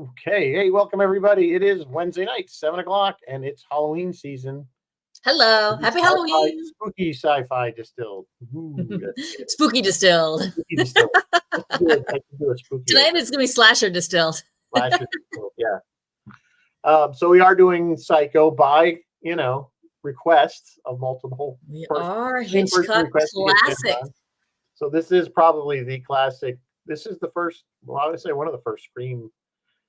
Okay. Hey, welcome everybody. It is Wednesday night, 7 o'clock, and it's Halloween season. Hello. Spooky Happy sci-fi, Halloween. spooky sci-fi distilled. Ooh, that's good. Spooky distilled. Spooky distilled. I can do a spooky Tonight it's going to be slasher distilled. slasher distilled. Yeah. So we are doing Psycho by, request of multiple We person, are same person Hitchcock request to get this classic. done. So this is probably the classic. This is the first, well, I would say one of the first Scream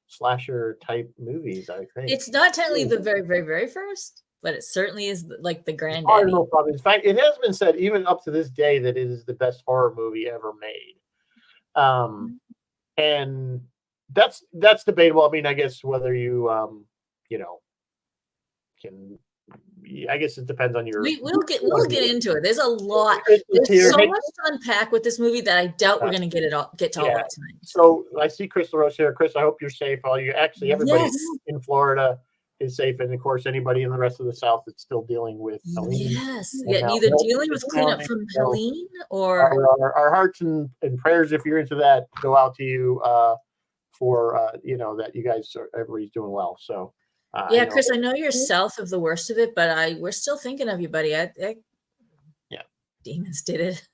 slasher type movies, I think. It's not technically the very, very, very first, but it certainly is like the granddaddy. No problem. In fact, it has been said even up to this day that it is the best horror movie ever made. And that's debatable. I mean, I guess whether you can. I guess it depends on your. We'll get into it. There's a lot. There's There's so much to unpack with this movie that I doubt we're going to get to all of it tonight. So I see Crystal Rose here. Chris, I hope you're safe. Everybody in Florida is safe, and of course, anybody in the rest of the South that's still dealing with Helene. Yes, either dealing with cleanup from Helene or our hearts and prayers, if you're into that, go out to you for that you guys everybody's doing well. So. Chris, I know you're south of the worst of it, but we're still thinking of you, buddy. Demons did it.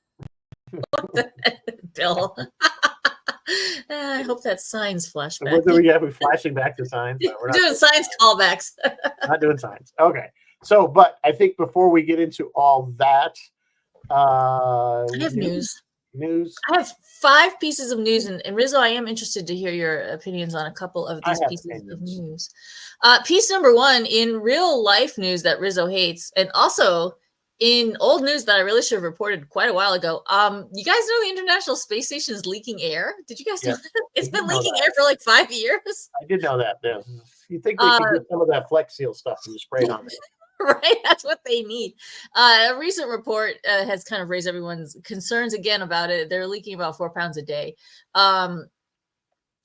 Bill. I hope that signs flashback. We're flashing back to signs. No, we're not doing signs callbacks. Not doing signs. Okay. So, but I think before we get into all that, I have news. I have 5 pieces of news, and Rizzo, I am interested to hear your opinions on a couple of these pieces of news. Piece number 1, in real life news that Rizzo hates, and also in old news that I really should have reported quite a while ago. You guys know the International Space Station is leaking air? Did you guys know that? It's been leaking air for like 5 years. I did know that. Yeah. You think they could get some of that Flex Seal stuff and spray it on there? Right, that's what they need. A recent report has kind of raised everyone's concerns again about it. They're leaking about 4 pounds a day.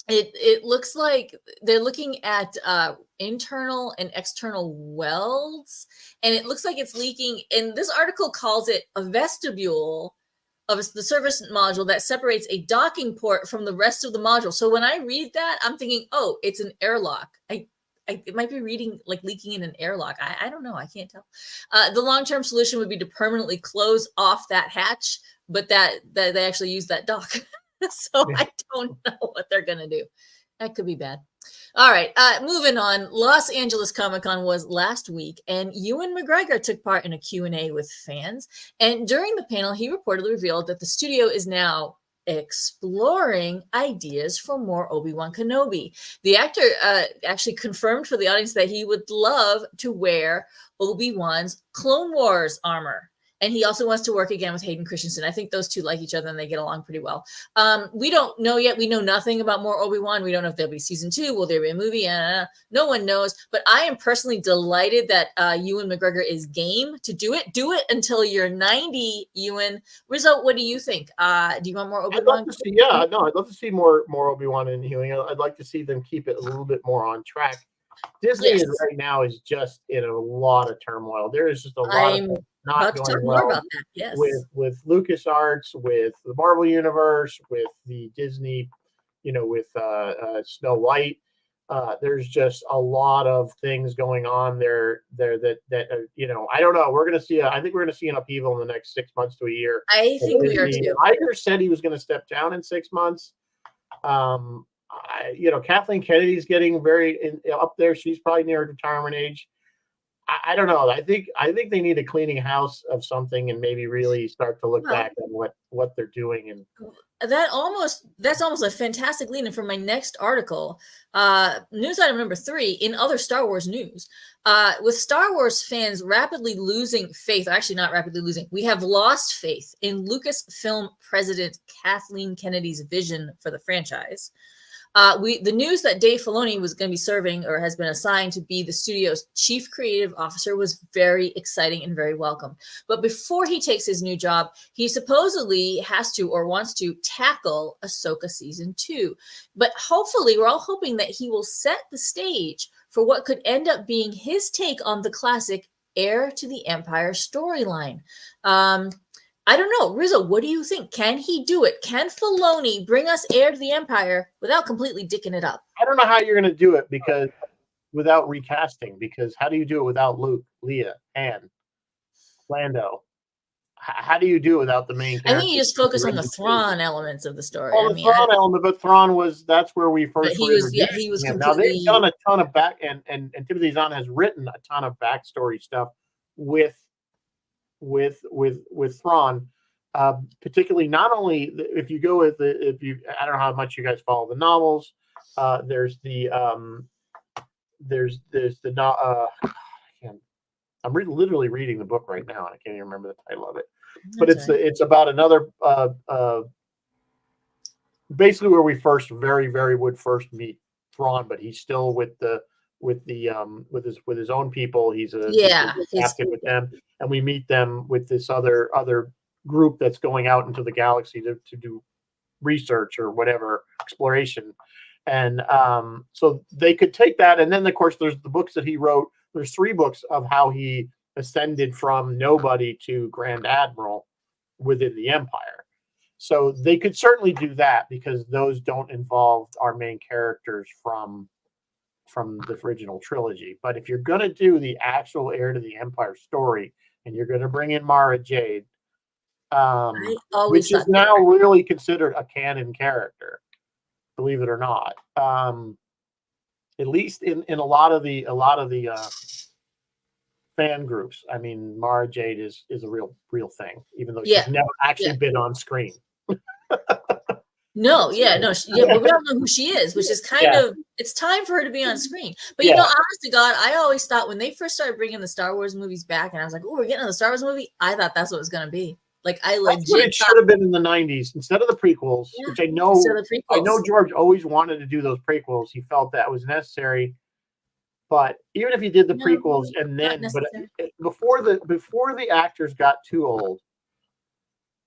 It looks like they're looking at internal and external welds, and it looks like it's leaking. And this article calls it a vestibule of the service module that separates a docking port from the rest of the module. So when I read that, I'm thinking, oh, it's an airlock. It might be reading like leaking in an airlock. I don't know. I can't tell. The long-term solution would be to permanently close off that hatch, but that they actually use that dock. So I don't know what they're going to do. That could be bad. All right. Moving on. Los Angeles Comic-Con was last week, and Ewan McGregor took part in a Q&A with fans. And during the panel, he reportedly revealed that the studio is now exploring ideas for more Obi-Wan Kenobi. The actor actually confirmed for the audience that he would love to wear Obi-Wan's Clone Wars armor. And he also wants to work again with Hayden Christensen. I think those two like each other and they get along pretty well. We don't know yet. We know nothing about more Obi-Wan. We don't know if there'll be season 2. Will there be a movie? No one knows. But I am personally delighted that Ewan McGregor is game to do it. Do it until you're 90, Ewan. Rizzo, what do you think? Do you want more Obi-Wan? I'd love to see more Obi-Wan and Ewing. I'd like to see them keep it a little bit more on track. Disney right now is just in a lot of turmoil. There is just a lot of not going well about that. Yes. with LucasArts, with the Marvel Universe, with the Disney, with Snow White. There's just a lot of things going on there that I don't know. We're gonna see. I think we're gonna see an upheaval in the next 6 months to a year. I think we are too. Iger said he was going to step down in 6 months. Kathleen Kennedy's getting very up there. She's probably near retirement age. I don't know. I think they need a cleaning house of something and maybe really start to look back at what they're doing. And that's almost a fantastic lead-in for my next article. News item number 3 in other Star Wars news. With Star Wars fans rapidly losing faith, actually not rapidly losing, we have lost faith in Lucasfilm president Kathleen Kennedy's vision for the franchise. The news that Dave Filoni was going to be serving or has been assigned to be the studio's chief creative officer was very exciting and very welcome. But before he takes his new job, he supposedly has to or wants to tackle Ahsoka season 2. But hopefully, we're all hoping that he will set the stage for what could end up being his take on the classic Heir to the Empire storyline. I don't know. Rizzo, what do you think? Can he do it? Can Filoni bring us Heir to the Empire without completely dicking it up? I don't know how you're going to do it because without recasting, because how do you do it without Luke, Leia, Han, Lando? How do you do it without the main I character? think you just focus on the Thrawn elements of the story. Well, I the mean, Thrawn element, but Thrawn that's where we first he were was, yeah, introduced he was to him. Now completely. they've done a ton of back, and Timothy Zahn has written a ton of backstory stuff with Thrawn, particularly not only if you go with I don't know how much you guys follow the novels. There's the I'm literally reading the book right now, and I can't even remember the title of it. But it's about another basically where we would first meet Thrawn, but he's still with his own people. He's a captain with them, and we meet them with this other group that's going out into the galaxy to do research or whatever exploration. And so they could take that, and then of course there's the books that he wrote. There's 3 books of how he ascended from nobody to Grand Admiral within the Empire. So they could certainly do that because those don't involve our main characters from the original trilogy. But if you're going to do the actual Heir to the Empire story and you're going to bring in Mara Jade, which is now really considered a canon character, believe it or not, at least in a lot of the fan groups. I mean, Mara Jade is a real thing, even though she's never actually been on screen. No, but we don't know who she is, which is kind of, it's time for her to be on screen. But you know, honest to God, I always thought when they first started bringing the Star Wars movies back, and I was like, oh, we're getting a Star Wars movie. I thought that's what it was going to be. Like, I legit. That's what it should have been in the 90s instead of the prequels, which I know George always wanted to do those prequels. He felt that was necessary. But even if he did the prequels and then, but before the actors got too old,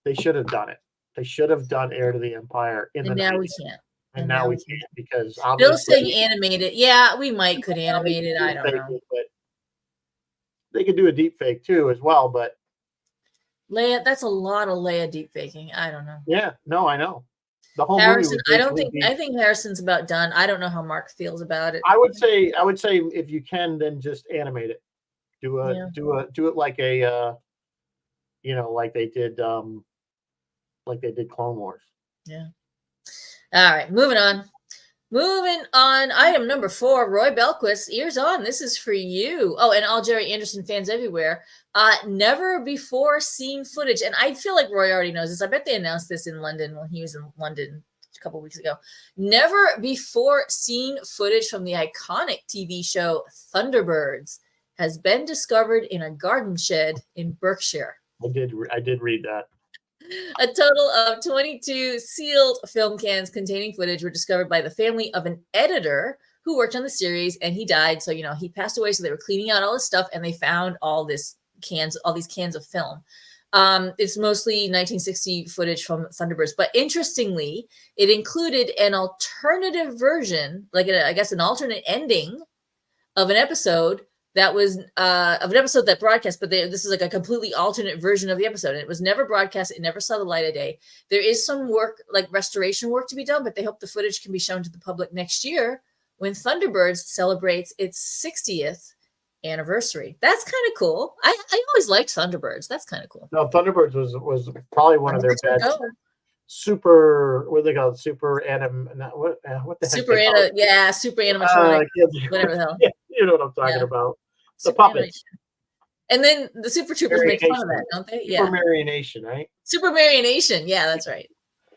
they should have done it. They should have done Heir to the Empire in the 90s. Now we can't. And now we can't because Bill's saying animated. Yeah, we could animate it. I don't know. But they could do a deep fake too as well, but Leia, that's a lot of Leia deep faking. I don't know. Yeah, no, I know. The whole Harrison, I think Harrison's about done. I don't know how Mark feels about it. I would say if you can, then just animate it. Do it like a like they did Clone Wars. Yeah. All right, moving on. Item number 4, Roy Belquist, ears on. This is for you. Oh, and all Jerry Anderson fans everywhere. Never before seen footage. And I feel like Roy already knows this. I bet they announced this in London when he was in London a couple weeks ago. Never before seen footage from the iconic TV show Thunderbirds has been discovered in a garden shed in Berkshire. I did read that. A total of 22 sealed film cans containing footage were discovered by the family of an editor who worked on the series, and he died. So, he passed away. So they were cleaning out all this stuff, and they found all these cans of film. It's mostly 1960 footage from Thunderbirds, but interestingly, it included an alternative version, like an alternate ending of an episode that was that broadcast, but this is like a completely alternate version of the episode. And it was never broadcast. It never saw the light of day. There is some work, like restoration work, to be done, but they hope the footage can be shown to the public next year when Thunderbirds celebrates its 60th anniversary. That's kind of cool. I always liked Thunderbirds. That's kind of cool. No, Thunderbirds was probably one of their best. Super, what do they call it? Super anim. What the heck? Super animatronic. Whatever the hell. Yeah, you know what I'm talking about. The puppets. And then the Super Troopers make fun of that, don't they? Super Marionation, right? Super Marionation. Yeah, that's right.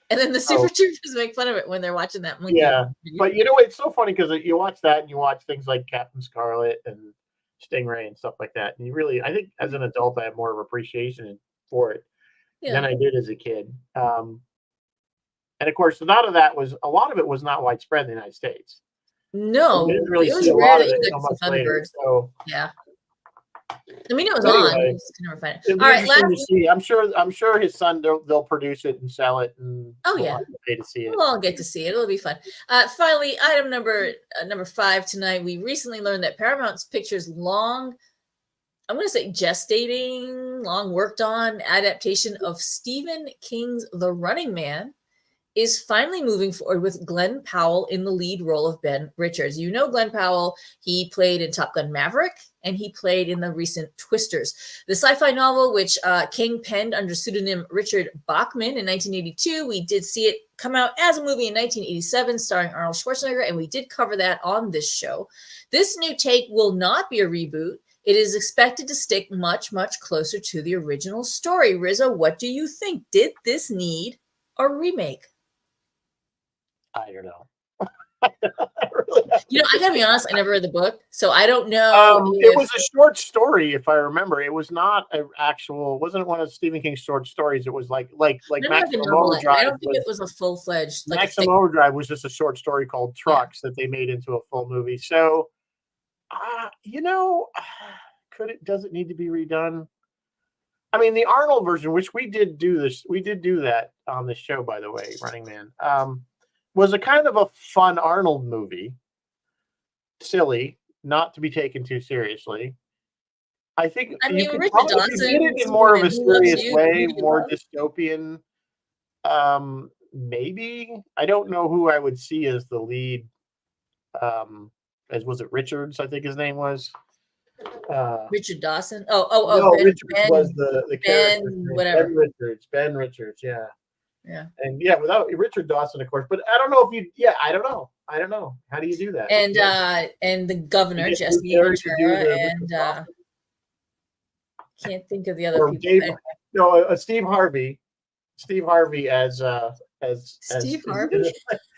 And then the Super Troopers make fun of it when they're watching that movie. Yeah, but it's so funny because you watch that and you watch things like Captain Scarlet and Stingray and stuff like that. And you really, I think as an adult, I have more of appreciation for it than I did as a kid. And of course, a lot of it was not widespread in the United States. No, it was rare that you could see Thunderbirds. So yeah, I mean it was on. You just never find it. All right, last. To see. I'm sure his son they'll produce it and sell it. And pay to see it. We'll all get to see it. It'll be fun. Finally, item number 5 tonight. We recently learned that Paramount Pictures' long I'm going to say gestating, long worked on adaptation of Stephen King's The Running Man is finally moving forward with Glenn Powell in the lead role of Ben Richards. You know Glenn Powell, he played in Top Gun Maverick, and he played in the recent Twisters. The sci-fi novel, which King penned under pseudonym Richard Bachman in 1982, we did see it come out as a movie in 1987 starring Arnold Schwarzenegger, and we did cover that on this show. This new take will not be a reboot. It is expected to stick much, much closer to the original story. Rizzo, what do you think? Did this need a remake? I don't know. You know, I gotta be honest, I never read the book, so I don't know. It was a short story, if I remember. It was not an actual. Wasn't one of Stephen King's short stories. It was like Maximum Overdrive. I don't think it was a full-fledged. Like Maximum Overdrive was just a short story called Trucks that they made into a full movie. So, you know, does it need to be redone? I mean, the Arnold version, which we did do that on the show, by the way, Running Man, was a kind of a fun Arnold movie. Silly, not to be taken too seriously. I think you could probably did it in more of a serious way, more dystopian. Maybe I don't know who I would see as the lead. As was it Richards? I think his name was. Richard Dawson. No, Ben, Richards Ben, was the character. whatever. Ben Richards, yeah. Yeah. And without Richard Dawson, of course. But I don't know if you. Yeah, I don't know. How do you do that? And the governor Jesse Ventura and can't think of the other people. Steve Harvey. Steve Harvey as Steve Harvey.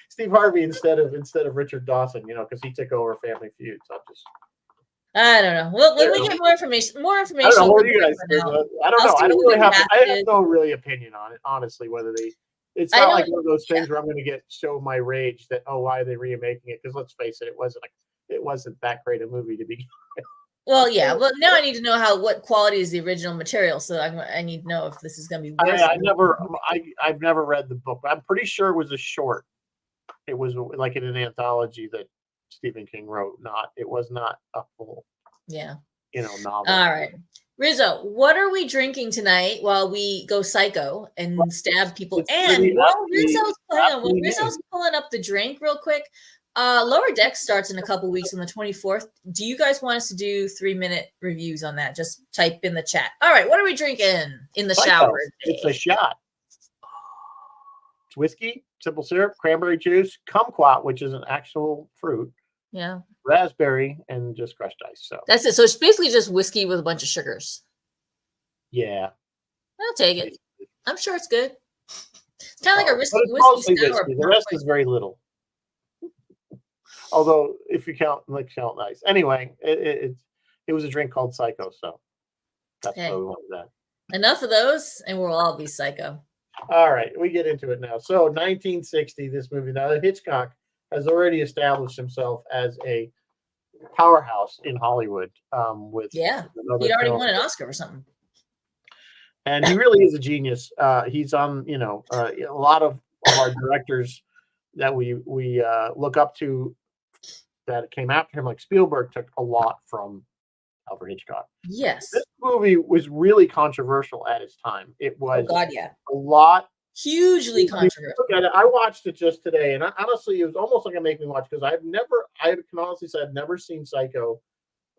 Steve Harvey instead of Richard Dawson, because he took over Family Feud. So I don't know. Well, when we get more information. I don't know. What do you guys think? I don't know. I don't really have. I have no really opinion on it, honestly. Whether it's not like one of those things where I'm going to show my rage that why are they remaking it? Because let's face it, it wasn't that great a movie to begin with. Well, yeah. Well, now I need to know what quality is the original material, so I need to know if this is going to be. I've never read the book. I'm pretty sure it was a short. It was like in an anthology that Stephen King wrote. It was not a full. Yeah. Novel. All right. Rizzo, what are we drinking tonight while we go psycho and stab people? And while Rizzo's pulling up the drink real quick, Lower Deck starts in a couple weeks on the 24th. Do you guys want us to do 3-minute reviews on that? Just type in the chat. All right, what are we drinking in the shower? It's a shot. It's whiskey, simple syrup, cranberry juice, kumquat, which is an actual fruit. Yeah. Raspberry and just crushed ice. So that's it. So it's basically just whiskey with a bunch of sugars. Yeah. I'll take it. I'm sure it's good. It's kind of like a whiskey sour. The rest is very little. Although if you count ice. Anyway, it was a drink called Psycho, so that's why we wanted that. Enough of those, and we'll all be psycho. All right, we get into it now. So 1960, this movie. Now Hitchcock has already established himself as a powerhouse in Hollywood. He'd already won an Oscar or something. And he really is a genius. He's on, a lot of our directors that we look up to that came after him, like Spielberg, took a lot from Alfred Hitchcock. Yes. This movie was really controversial at its time. It was a lot. Hugely controversial. I watched it just today, and honestly, it was almost like a make me watch because I can honestly say I've never seen Psycho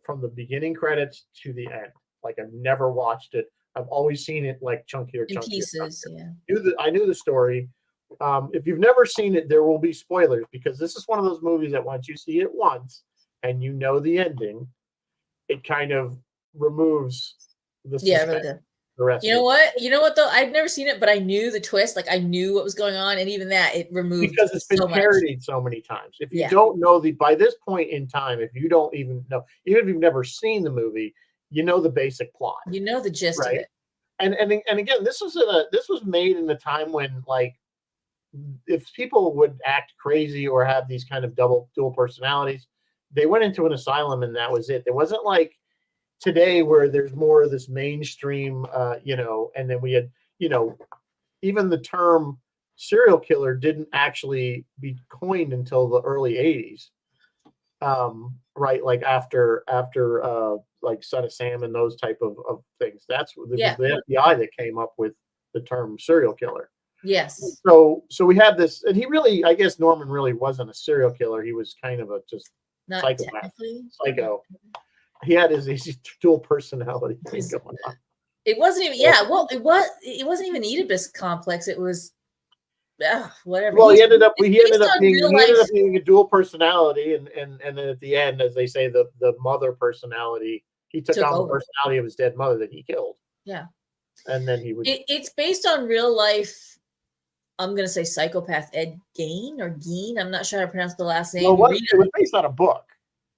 from the beginning credits to the end. Like I've never watched it. I've always seen it like chunkier pieces. Yeah. I knew the story. If you've never seen it, there will be spoilers because this is one of those movies that once you see it once and you know the ending, it kind of removes the suspense. Yeah, really did. The rest. You know what though? I've never seen it, but I knew the twist. Like I knew what was going on, and even that it removed because it's been parodied so many times. If you don't know by this point in time, if you don't even know, even if you've never seen the movie, you know the basic plot. You know the gist of it. And again, this was made in the time when like if people would act crazy or have these kind of dual personalities, they went into an asylum and that was it. There wasn't like today where there's more of this mainstream, and then we had, even the term serial killer didn't actually be coined until the early 80s. Right. Like after like Son of Sam and those type of things. It was Yeah. the FBI that came up with the term serial killer. Yes. So we had this, and he really, I guess Norman really wasn't a serial killer. He was kind of a just Not psychopath, technically. psycho. He had his dual personality thing going on. It wasn't even, yeah. Well, it wasn't even Oedipus complex. It was, whatever. Well, he ended up being life. a dual personality, and then at the end, as they say, the mother personality, he took on the personality of his dead mother that he killed. Yeah, and then he would. It's based on real life. I'm gonna say psychopath Ed Gein or Gein. I'm not sure how to pronounce the last name. Well, it was based on a book.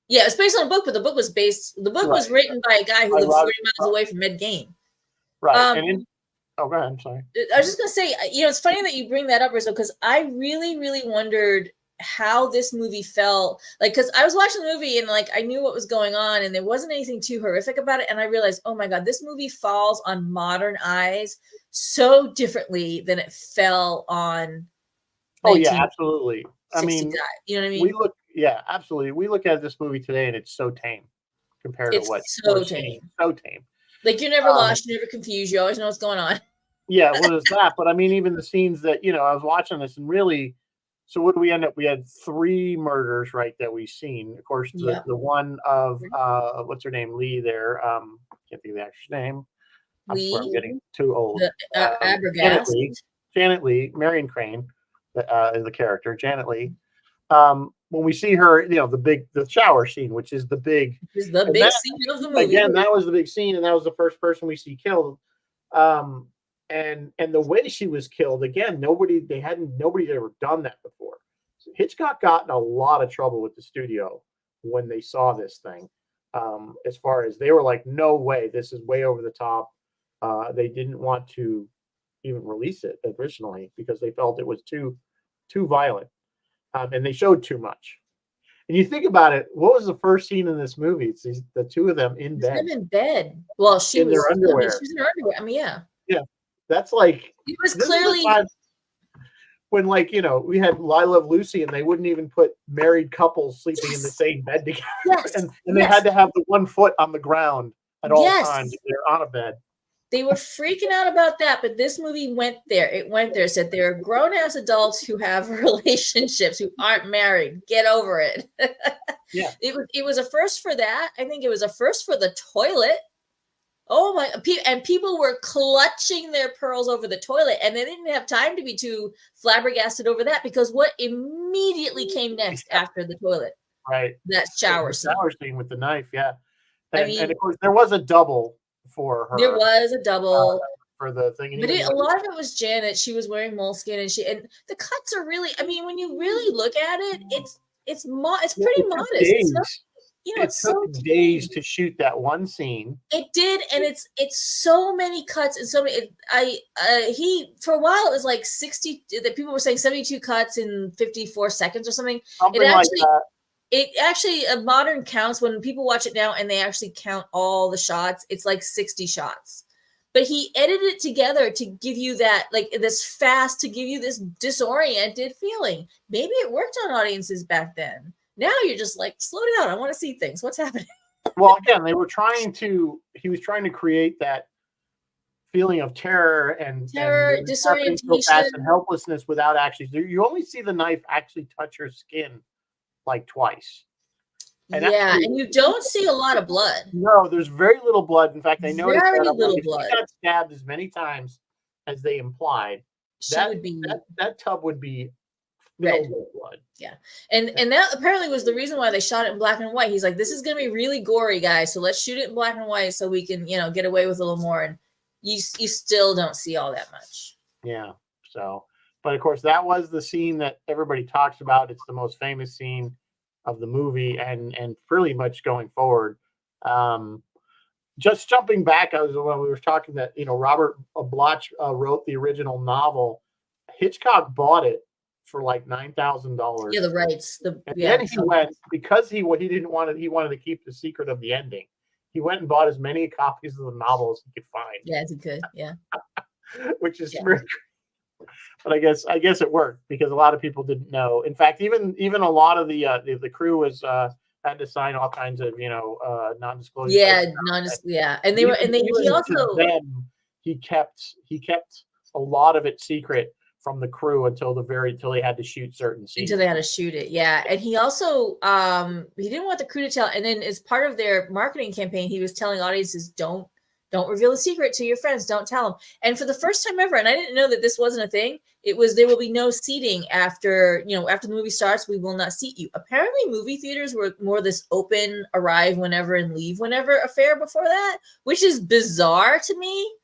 Yeah, it's based on a book, but the book was was written by a guy who lived 40 miles away from Ed Gein. Right. Oh, go ahead. I'm sorry. I was just gonna say, it's funny that you bring that up, Rizzo, because I really, really wondered how this movie felt. Like, because I was watching the movie and like I knew what was going on, and there wasn't anything too horrific about it. And I realized, oh my god, this movie falls on modern eyes so differently than it fell on. Oh yeah, absolutely. I mean, you know what I mean? Absolutely. We look at this movie today, and it's so tame compared to what so tame. So tame. Like, you're never lost, you're never confused, you always know what's going on. Yeah, well, there's that. But I mean, even the scenes that, I was watching this and really, so what do we end up? We had 3 murders, right, that we've seen. Of course, the one of, what's her name? Lee there. Can't think of the actress name. I'm getting too old. Janet Lee, Marion Crane is the character, Janet Lee. When we see her, the shower scene, which is the big scene of the movie. Again, that was the big scene, and that was the first person we see killed. And the way she was killed, again, nobody had ever done that before. So Hitchcock got in a lot of trouble with the studio when they saw this thing. As far as they were like, no way, this is way over the top. They didn't want to even release it originally because they felt it was too violent. And they showed too much. And you think about it, what was the first scene in this movie? It's the 2 of them in bed. Them in bed. Well, she was in their underwear. She was in her underwear. I mean, yeah. Yeah. That's like, it was clearly when, like, we had I Love Lucy, and they wouldn't even put married couples sleeping in the same bed together. Yes. and they had to have the 1 foot on the ground at all times if they're on a bed. They were freaking out about that, but this movie went there. It went there. Said there are grown-ass adults who have relationships, who aren't married. Get over it. Yeah. It was a first for that. I think it was a first for the toilet. Oh my! And people were clutching their pearls over the toilet, and they didn't have time to be too flabbergasted over that, because what immediately came next after the toilet? Right. That shower scene. Shower scene with the knife. Yeah. And of course, there was a double for her. There was a double for the thing. But a lot of it was Janet. She was wearing moleskin, and the cuts are really, I mean, when you really look at it, it's pretty modest. It's not, it took days to shoot that one scene. It did, and it's so many cuts and so many. For a while it was like 60. That people were saying 72 cuts in 54 seconds or something. It actually modern counts, when people watch it now and they actually count all the shots, it's like 60 shots. But he edited it together to give you that, like, this fast, to give you this disoriented feeling. Maybe it worked on audiences back then. Now you're just like, slow down. I want to see things. What's happening? Well, again, he was trying to create that feeling of terror and disorientation, and helplessness without actually. You only see the knife actually touch her skin like twice. And and you don't see a lot of blood. No, there's very little blood. In fact, I noticed very little blood. If she got stabbed as many times as they implied, that tub would be red with blood. Yeah, and that apparently was the reason why they shot it in black and white. He's like, this is gonna be really gory, guys, so let's shoot it in black and white so we can, get away with a little more. And you still don't see all that much. Yeah. So, but of course, that was the scene that everybody talks about. It's the most famous scene of the movie, and pretty much going forward. Just jumping back, when we were talking that Robert Bloch wrote the original novel. Hitchcock bought it for like $9,000. Yeah, the rights. Then he went, because he wanted to keep the secret of the ending. He went and bought as many copies of the novel as he could find. Yeah, as he could. Yeah. Which is really. But I guess it worked, because a lot of people didn't know. In fact, even a lot of the crew was had to sign all kinds of, non-disclosure. Yeah, yeah, and they were, and he Even to also them, he kept a lot of it secret from the crew until they had to shoot certain scenes. until they had to shoot it. Yeah, and he also he didn't want the crew to tell. And then as part of their marketing campaign, he was telling audiences, don't reveal the secret to your friends. Don't tell them. And for the first time ever, and I didn't know that this wasn't a thing, it was there will be no seating after the movie starts. We will not seat you. Apparently, movie theaters were more this open, arrive whenever and leave whenever affair before that, which is bizarre to me.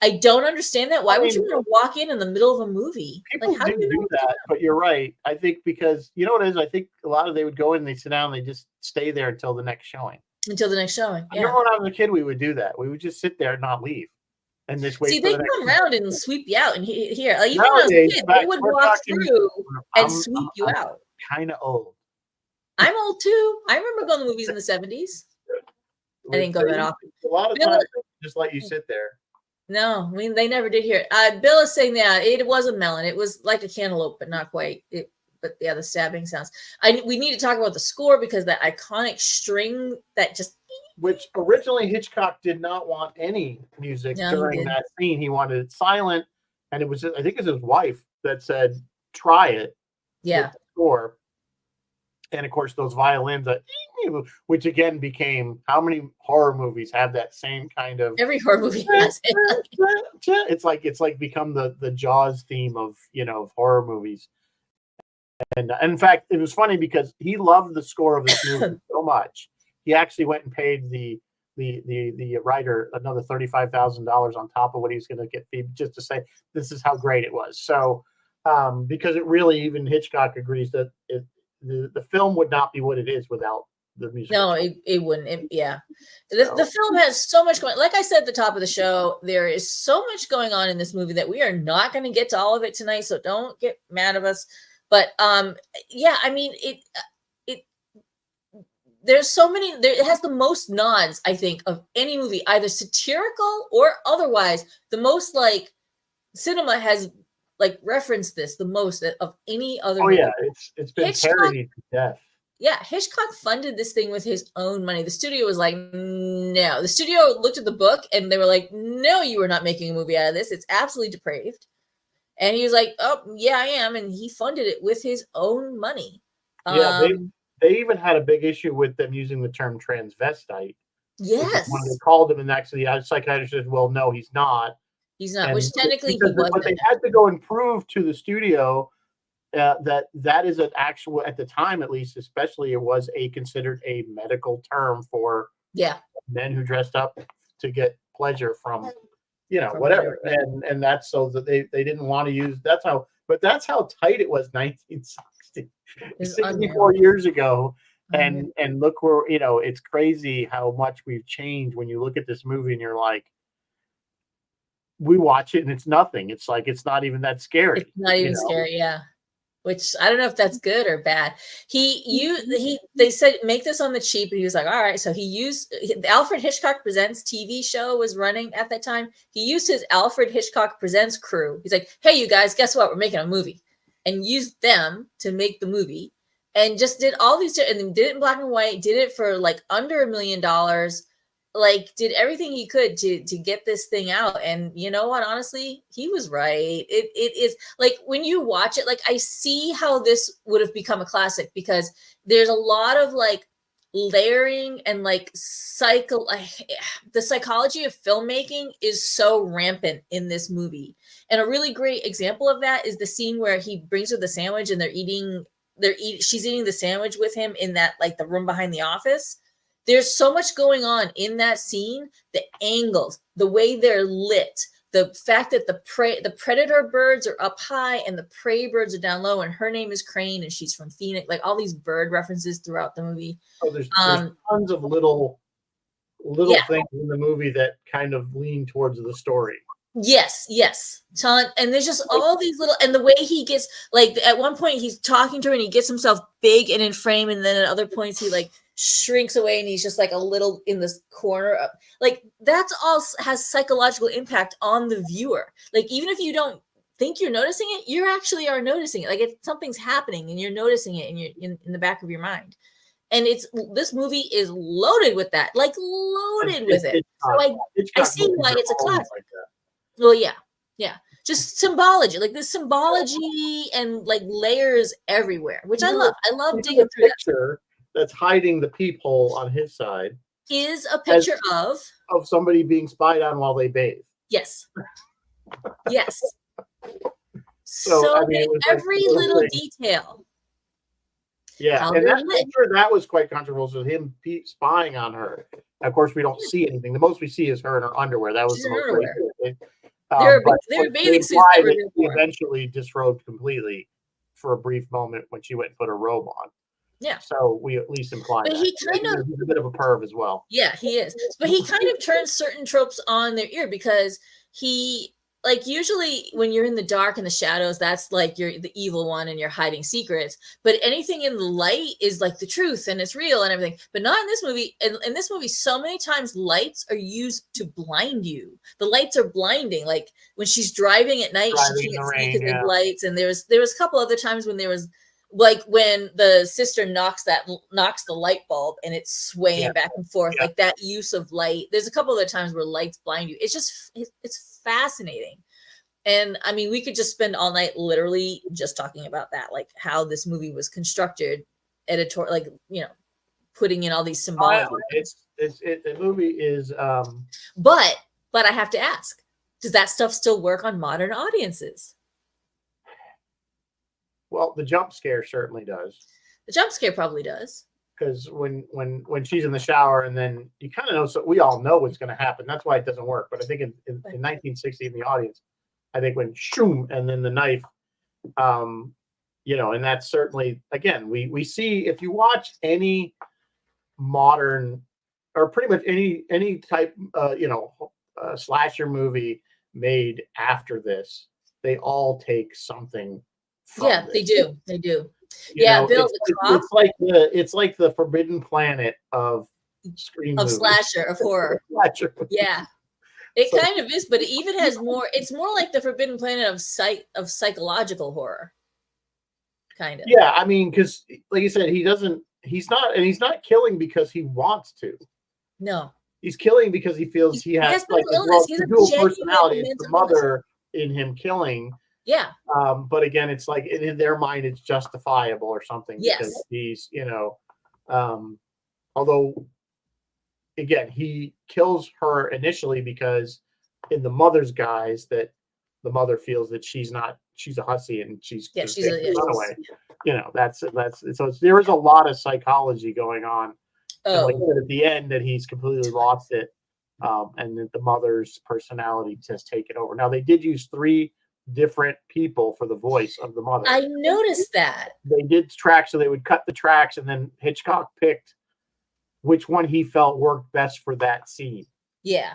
I don't understand that. Why would you want to walk in the middle of a movie? People how do that, but you're right. I think because you know what it is. I think a lot of they would go in, they sit down, they just stay there until the next showing. Until the next showing. I remember when I was a kid, we would do that. We would just sit there and not leave, and just wait. See, for they the next come around and sweep you out, and here, like, even Nowadays, when I was a kid, they would walk talking, through and sweep you out. Kind of old. I'm old too. I remember going to movies in the 70s. I didn't go that often. A lot of times, just let you sit there. No, I mean, they never did hear it. Bill is saying that it was a melon. It was like a cantaloupe, but not quite. But yeah, the stabbing sounds. We need to talk about the score because that iconic string that just. Which originally Hitchcock did not want any music during that scene. He wanted it silent, and it was, I think, it was his wife that said, "Try it." Yeah. Score. And of course, those violins, which again became, how many horror movies have that same kind of? Every horror movie has it. It's like become the Jaws theme of horror movies. And in fact, it was funny because he loved the score of this movie so much. He actually went and paid the writer another $35,000 on top of what he was going to get paid, just to say this is how great it was. So because it really, even Hitchcock agrees that the film would not be what it is without the music. No, it wouldn't. The film has so much going. Like I said at the top of the show, there is so much going on in this movie that we are not going to get to all of it tonight. So don't get mad at us. But yeah, I mean it. There's so many. It has the most nods, I think, of any movie, either satirical or otherwise. The most like cinema has like referenced this the most of any other. Movie. Yeah, it's been parodied to death. Yeah, Hitchcock funded this thing with his own money. The studio was like, no. The studio looked at the book and they were like, no, you are not making a movie out of this. It's absolutely depraved. And he was like, oh, yeah, I am. And he funded it with his own money. Yeah, they even had a big issue with them using the term transvestite. Yes. When they called him, and actually the psychiatrist said, well, no, he's not. He's not, which technically he wasn't. But they had to go and prove to the studio that is an actual, at the time at least, especially, it was considered a medical term for men who dressed up to get pleasure from whatever. And that's so that they didn't want to use, that's how tight it was 1960. 64 years ago, and look where it's crazy how much we've changed when you look at this movie and you're like, we watch it and it's nothing. It's like it's not even that scary. It's not even scary, yeah. Which I don't know if that's good or bad. They said make this on the cheap, and he was like, all right. So he used the Alfred Hitchcock Presents TV show was running at that time. He used his Alfred Hitchcock Presents crew. He's like, hey, you guys, guess what? We're making a movie. And used them to make the movie, and just did all these, and then did it in black and white, did it for like under $1 million, like did everything he could to get this thing out. And you know what, honestly, he was right. It is like, when you watch it, like I see how this would have become a classic, because there's a lot of like layering and like the psychology of filmmaking is so rampant in this movie. And a really great example of that is the scene where he brings her the sandwich and she's eating the sandwich with him in that, like the room behind the office. There's so much going on in that scene, the angles, the way they're lit, the fact that the predator birds are up high and the prey birds are down low, and her name is Crane and she's from Phoenix, like all these bird references throughout the movie. Oh, there's tons of little things in the movie that kind of lean towards the story. Yes. And there's just all these little, and the way he gets, like at one point he's talking to her and he gets himself big and in frame, and then at other points he like shrinks away and he's just like a little in this corner. Like that's all has psychological impact on the viewer. Like even if you don't think you're noticing it, you actually are noticing it. Like if something's happening and you're noticing it and you're in the back of your mind. And this movie is loaded with that, like loaded with it. So I see why it's a classic. Like that. Well, yeah. Just symbology, like the symbology and like layers everywhere, which I love. I love digging through that. Picture that's hiding the peephole on his side Is a picture of somebody being spied on while they bathe. Yes. Yes. So I mean, every little detail. Yeah, and that was quite controversial. Him spying on her. Of course, we don't see anything. The most we see is her in her underwear. That was the most thing. There are bathing suits that were eventually disrobed completely for a brief moment when she went and put her robe on. Yeah. So we at least imply that. He's a bit of a perv as well. Yeah, he is. But he kind of turns certain tropes on their ear because he, like, usually when you're in the dark and the shadows, that's like you're the evil one and you're hiding secrets. But anything in the light is like the truth and it's real and everything. But not in this movie. In this movie, so many times lights are used to blind you. The lights are blinding. Like when she's driving at night, she can't see because of lights. And there was a couple other times when there was, like when the sister knocks the light bulb and it's swaying back and forth, like that use of light. There's a couple other times where lights blind you. It's fascinating. And I mean, we could just spend all night literally just talking about that, like how this movie was constructed, like, you know, putting in all these symbolic. The movie is. But I have to ask, does that stuff still work on modern audiences? Well, the jump scare certainly does. The jump scare probably does. Because when she's in the shower and then you kind of know, so we all know what's going to happen. That's why it doesn't work. But I think in 1960 in the audience, I think when shoom and then the knife, you know, and that's certainly, again, we see, if you watch any modern or pretty much any type, you know, slasher movie made after this, they all take something. Yeah, they do. Yeah, Bill the Cop. It's like the Forbidden Planet of scream movies. Slasher, of horror. Slasher. Yeah, it kind of is, but it even has more. It's more like the Forbidden Planet of psychological horror, kind of. Yeah, I mean, because like you said, he's not killing because he wants to. No, he's killing because he feels he has like a dual personality. It's the mother in him killing. Yeah. But again, it's like in their mind, it's justifiable or something. Yes. Because he's, you know, although again, he kills her initially because in the mother's guise that the mother feels that she's a hussy and she's a runaway. You know, that's so there is a lot of psychology going on. And like at the end that he's completely lost it. And that the mother's personality has taken over. Now they did use 3 different people for the voice of the mother. I noticed that. They did tracks, so they would cut the tracks, and then Hitchcock picked which one he felt worked best for that scene. Yeah.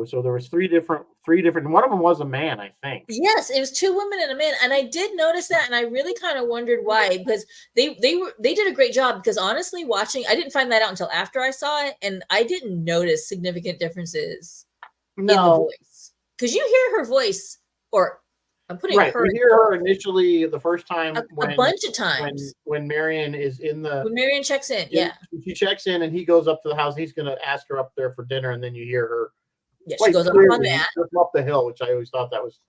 So there was three different. One of them was a man, I think. Yes, it was 2 women and a man, and I did notice that, and I really kind of wondered why, because they did a great job. Because honestly, watching, I didn't find that out until after I saw it, and I didn't notice significant differences in the voice. Because you hear her voice, or I'm putting her. You hear her initially the first time a bunch of times when Marion is in the. When Marion checks in, she checks in, and he goes up to the house. He's going to ask her up there for dinner, and then you hear her. Yeah, she goes up on that. Up the hill, which I always thought that was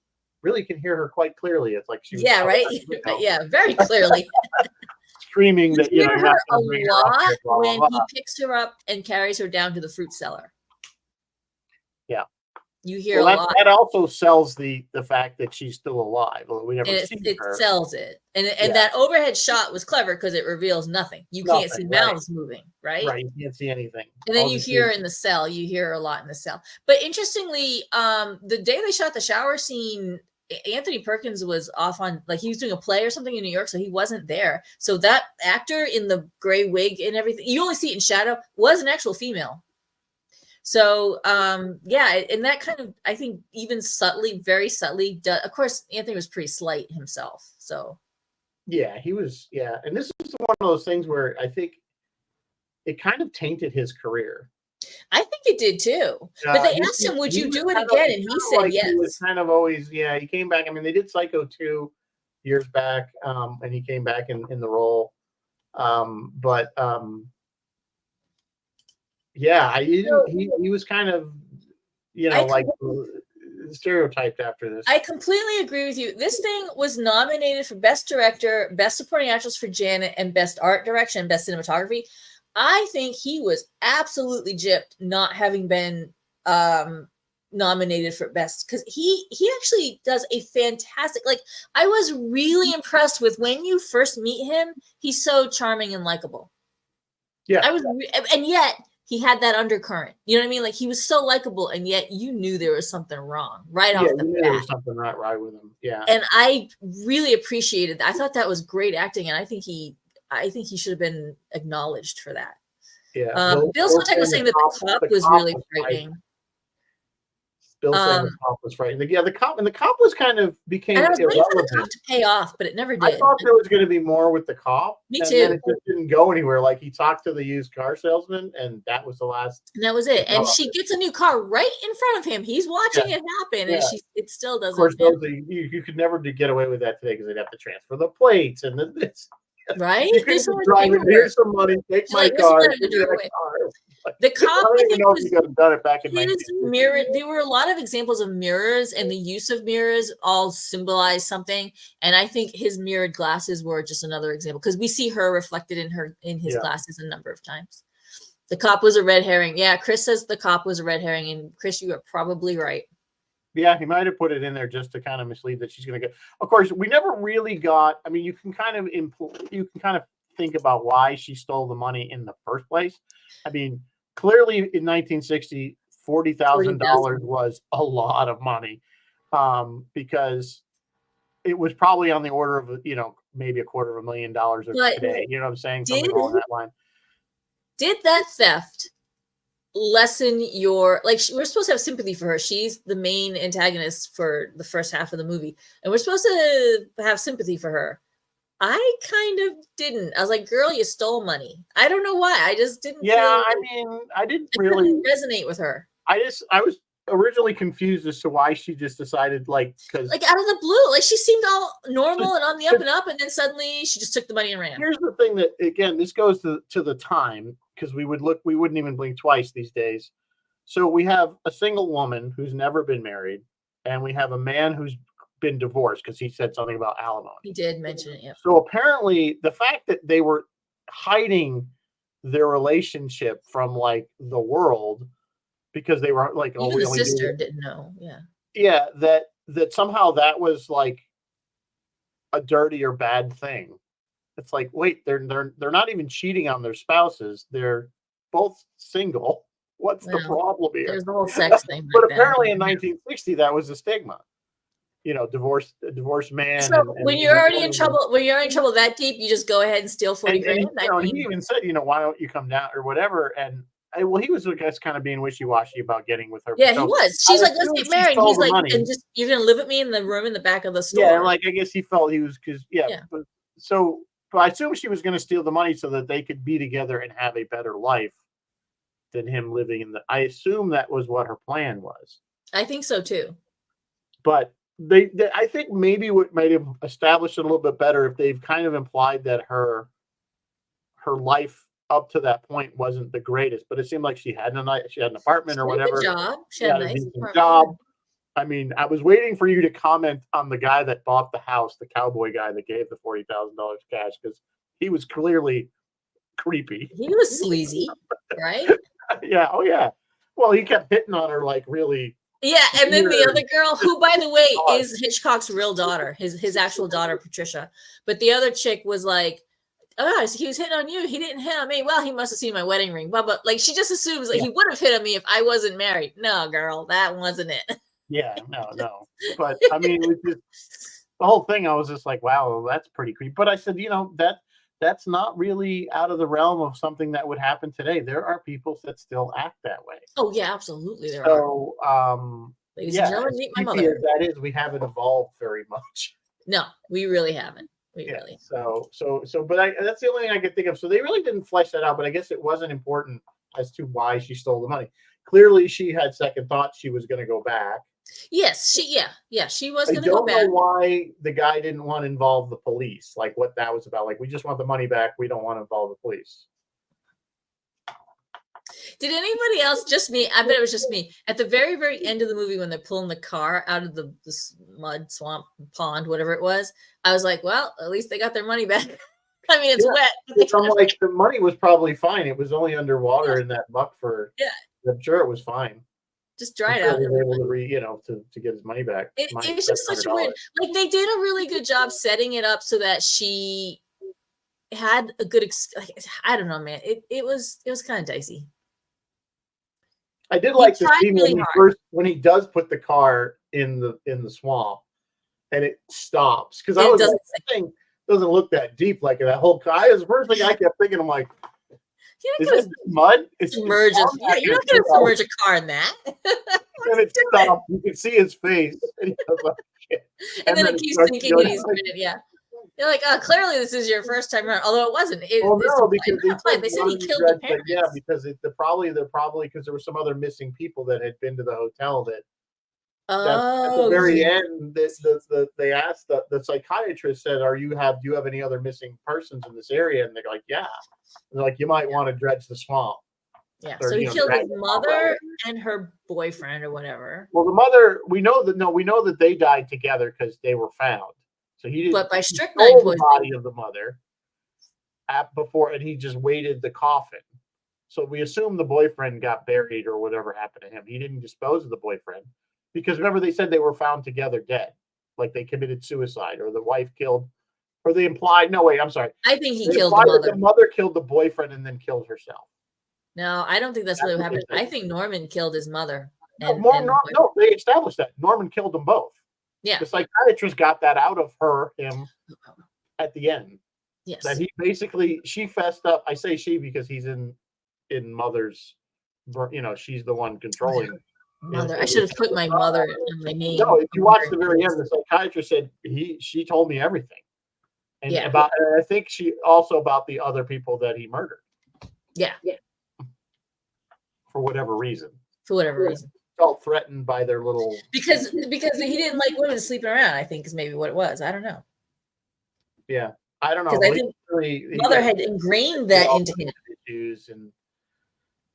really can hear her quite clearly. It's like she was right. Yeah, very clearly. Screaming that you hear her a lot when he picks her up and carries her down to the fruit cellar. Yeah. You hear a lot. That also sells the fact that she's still alive. We never see her. It sells it. And that overhead shot was clever because it reveals nothing. You can't see mouths moving, right? Right. You can't see anything. And then you hear her in the cell. You hear her a lot in the cell. But interestingly, the day they shot the shower scene, Anthony Perkins was off on, like, he was doing a play or something in New York, so he wasn't there. So that actor in the gray wig and everything, you only see it in shadow, was an actual female. So, and that kind of, I think, even subtly, very subtly, of course, Anthony was pretty slight himself. So, yeah, he was. Yeah. And this is one of those things where I think it kind of tainted his career. I think it did too. But they asked him, would you do it again? And he said yes. He was kind of always, he came back. I mean, they did Psycho 2 years back, and he came back in the role. Yeah, I didn't. So He was kind of, I like stereotyped after this. I completely agree with you. This thing was nominated for Best Director, Best Supporting Actress for Janet, and Best Art Direction, Best Cinematography. I think he was absolutely gypped not having been nominated for Best, because he actually does a fantastic. Like, I was really impressed with when you first meet him. He's so charming and likable. Yeah, And yet he had that undercurrent. You know what I mean? Like, he was so likable, and yet you knew there was something wrong right off the you knew bat. there was something not right with him. Yeah, And I really appreciated that. I thought that was great acting, and I think he should have been acknowledged for that. yeah. Bill Swatek was saying that the cop was really frightening. Bill saying the cop was frightening. Yeah, the cop was kind of became and I was waiting for the irrelevant. cop to pay off, but it never I did. thought there was going to be more with the cop. Me and too. Then it just didn't go anywhere. Like, he talked to the used car salesman, and that was the last. And that was it. And she gets a new car right in front of him. He's watching it happen, and it still doesn't. Of course, you could never get away with that today because they'd have to transfer the plates and this. Right? You could drive it. Here's some money. Take my car. The cop, I don't even know if you could have done it back in mirror. There were a lot of examples of mirrors, and the use of mirrors all symbolize something. And I think his mirrored glasses were just another example, because we see her reflected in his glasses a number of times. The cop was a red herring. Yeah, Chris says the cop was a red herring, and Chris, you are probably right. Yeah, he might have put it in there just to kind of mislead that she's going to go. Of course, we never really got. I mean, you can kind of think about why she stole the money in the first place. I mean, clearly in 1960, $40,000 was a lot of money, because it was probably on the order of maybe $250,000 today. You know what I'm saying? Something along that line. Did that theft lessen your, like, we're supposed to have sympathy for her. She's the main antagonist for the first half of the movie, and we're supposed to have sympathy for her. I kind of didn't. I was like, girl, you stole money. I don't know why. I just didn't. I mean, I didn't really resonate with her. I was originally confused as to why she just decided, because out of the blue, like, she seemed all normal and on the up and up, and then suddenly she just took the money and ran. Here's the thing that, again, this goes to the time, because we wouldn't even blink twice these days. So we have a single woman who's never been married, and we have a man who's been divorced because he said something about alimony. He did mention it, yeah. So apparently the fact that they were hiding their relationship from the world, because they were like, even the sister didn't know. Yeah, that somehow that was like a dirty or bad thing. It's like, wait, they're not even cheating on their spouses. They're both single. What's the problem here? There's the whole sex thing. But apparently in 1960 that was a stigma. Divorced man. So when you're already in trouble, that deep, you just go ahead and steal 40 grand. He even said, why don't you come down or whatever? And he was, I guess, kind of being wishy-washy about getting with her. Yeah, he was. She's like, let's get married. He's like, and just, you're gonna live with me in the room in the back of the store. Yeah, I guess he felt he was, because but I assume she was going to steal the money so that they could be together and have a better life than him living I assume that was what her plan was. I think so too. But I think maybe what might have established it a little bit better if they've kind of implied that her life up to that point wasn't the greatest, but it seemed like she had an apartment or whatever. She had a nice job. I mean, I was waiting for you to comment on the guy that bought the house, the cowboy guy that gave the $40,000 cash, because he was clearly creepy. He was sleazy, right? Yeah. Oh, yeah. Well, he kept hitting on her really. Yeah, and then the other girl, who, by the way, is Hitchcock's real daughter, his actual daughter, Patricia. But the other chick was like, oh, he was hitting on you. He didn't hit on me. Well, he must have seen my wedding ring. But she just assumes he would have hit on me if I wasn't married. No, girl, that wasn't it. Yeah, no. But I mean, it was just, the whole thing, I was just like, wow, that's pretty creepy. But I said, that's not really out of the realm of something that would happen today. There are people that still act that way. Oh yeah, absolutely. There are. Ladies and gentlemen, meet my mother. That is, we haven't evolved very much. No, we really haven't. Really. So, but that's the only thing I could think of. So they really didn't flesh that out, but I guess it wasn't important as to why she stole the money. Clearly, she had second thoughts. She was going to go back. Yes, she was going to go back. I don't know why the guy didn't want to involve the police, what that was about. We just want the money back. We don't want to involve the police. Did anybody else, just me? I bet it was just me. At the very, very end of the movie, when they're pulling the car out of the mud, swamp, pond, whatever it was, I was like, well, at least they got their money back. I mean, it's wet. I'm like, the money was probably fine. It was only underwater Yeah. in that muck for. Yeah. I'm sure it was fine. Just dried I'm out. sure he was able to to get his money back. It was just such a weird. Like, they did a really good job setting it up so that she had a good. I don't know, man. It was kind of dicey. I did like the scene when he does put the car in the swamp and it stops, because I was like, this thing doesn't look that deep, like that whole car. It was the first thing I kept thinking. I'm like, is this mud? It's submerged. Yeah, you're not going to submerge a car in that. And it stopped. You can see his face, and he goes like, shit. And then it keeps thinking, and he's yeah. You're like, oh, clearly this is your first time around. Although it wasn't. No, because they said he killed the parents. Yeah, because they're probably because there were some other missing people that had been to the hotel that. At the very end, they asked the psychiatrist said, do you have any other missing persons in this area? And they're like, yeah. And they're like, you might want to dredge the swamp. Yeah, so he killed his mother and her boyfriend or whatever. Well, the mother, we know that they died together because they were found. So he didn't. But by strychnine poisoning, the body of the mother before, and he just weighted the coffin. So we assume the boyfriend got buried or whatever happened to him. He didn't dispose of the boyfriend because remember they said they were found together dead, like they committed suicide or the wife killed, or they implied. No, wait, I'm sorry. I think he killed the mother. The mother killed the boyfriend and then killed herself. No, I don't think that's really what happened. I think Norman killed his mother. No, they established that Norman killed them both. Yeah, the psychiatrist got that out of him at the end. Yes, that she fessed up. I say she because he's in mother's. She's the one controlling. Mother, I should have put my mother in my name. No, if you watch the very end, the psychiatrist said she told me everything, and about. And I think she also about the other people that he murdered. Yeah. For whatever reason. Felt threatened by their little because he didn't like women sleeping around. I think is maybe what it was. I don't know. Yeah, I don't know. Because I think mother had ingrained that into him. Issues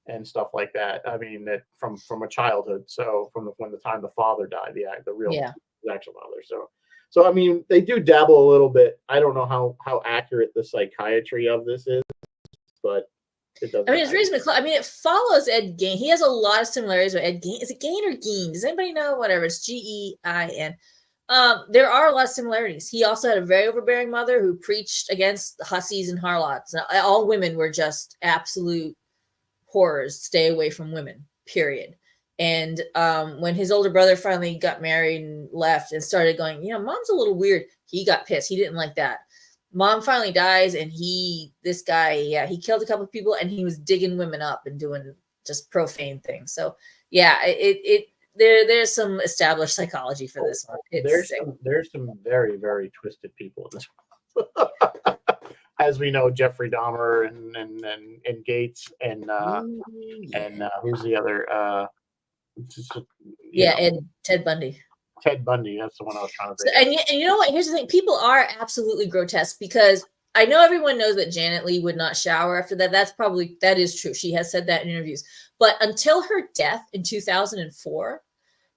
and stuff like that. I mean, that from a childhood. So from the time the father died, the real actual mother. So I mean, they do dabble a little bit. I don't know how accurate the psychiatry of this is, but. It's reasonably close. I mean, it follows Ed Gein. He has a lot of similarities with Ed Gein. Is it Gein or Gein? Does anybody know? Whatever. It's Gein. There are a lot of similarities. He also had a very overbearing mother who preached against hussies and harlots. All women were just absolute horrors. Stay away from women, period. And when his older brother finally got married and left and started going, mom's a little weird, he got pissed. He didn't like that. Mom finally dies, and he killed a couple of people, and he was digging women up and doing just profane things. So yeah, there's some established psychology for this one. There's some very, very twisted people in this one. As we know, Jeffrey Dahmer and Gates and who's the other? Ted Bundy. Ted Bundy, that's the one I was trying to say. And you know what? Here's the thing. People are absolutely grotesque because I know everyone knows that Janet Leigh would not shower after that. That is true. She has said that in interviews. But until her death in 2004,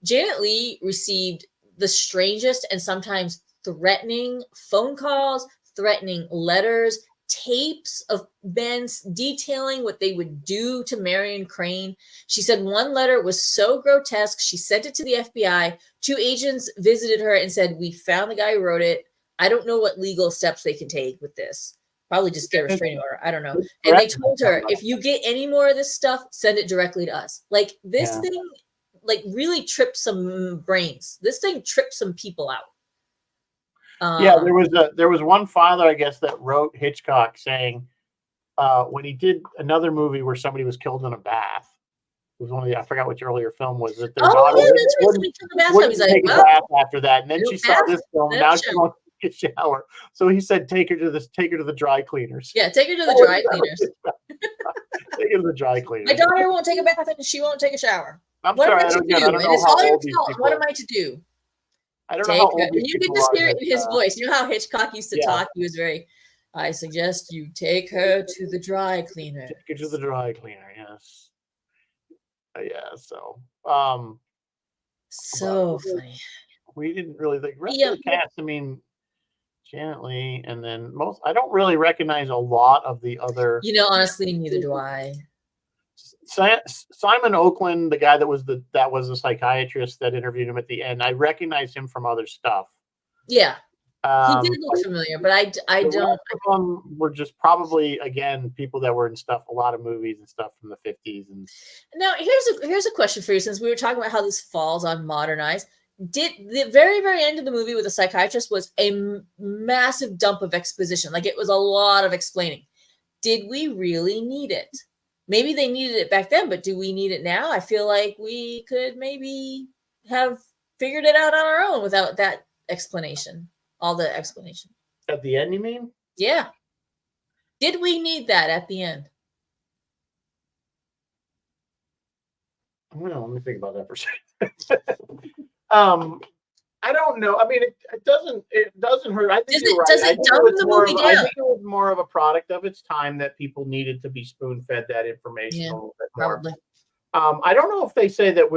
Janet Leigh received the strangest and sometimes threatening phone calls, threatening letters, tapes of men detailing what they would do to Marion Crane. She said one letter was so grotesque, she sent it to the FBI. 2 agents visited her and said, we found the guy who wrote it. I don't know what legal steps they can take with this. Probably just get a restraining order. I don't know. And they told her, if you get any more of this stuff, send it directly to us. Like this thing, really tripped some brains. This thing tripped some people out. There was one father, I guess, that wrote Hitchcock saying when he did another movie where somebody was killed in a bath. It was one of I forgot which earlier film was that their daughter wouldn't take a bath after that, and then she saw this film. And now she wants to take a shower. So he said, take her to the dry cleaners. Yeah, take her to the dry cleaners. Take her to the dry cleaners. My daughter won't take a bath and she won't take a shower. What am I to do? It's all your fault. What am I to do? I don't know how old you can just hear it in his voice. You know how Hitchcock used to talk? He was very I suggest you take her to the dry cleaner. Take it to the dry cleaner. Yes. Yeah. So, So funny. we didn't really think rest Yeah. of the cast. I mean, Janet Leigh, and then most. I don't really recognize a lot of the other. You know, honestly, neither do I. Simon Oakland, the guy that was the psychiatrist that interviewed him at the end. I recognize him from other stuff. Yeah. He did look familiar, but I the don't. rest of them were just probably, again, people that were in stuff, a lot of movies and stuff from the 50s. And now here's a question for you, since we were talking about how this falls on modernized. Did the very end of the movie with the psychiatrist was a massive dump of exposition? Like, it was a lot of explaining. Did we really need it? Maybe they needed it back then, but do we need it now? I feel like we could maybe have figured it out on our own without that explanation. All the explanation. At the end, you mean? Yeah. Did we need that at the end? Well, let me think about that for a second. I don't know. I mean, it doesn't hurt. I think you're right. Does it dumb the movie down? I think it was more of a product of its time that people needed to be spoon-fed that information a little bit more. Probably. I don't know if they say that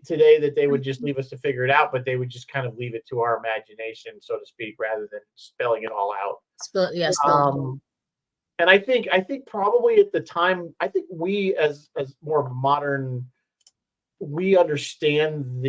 today they would just leave us to figure it out, but they would just kind of leave it to our imagination, so to speak, rather than spelling it all out. And I think probably at the time, I think we as more of a modern, we understand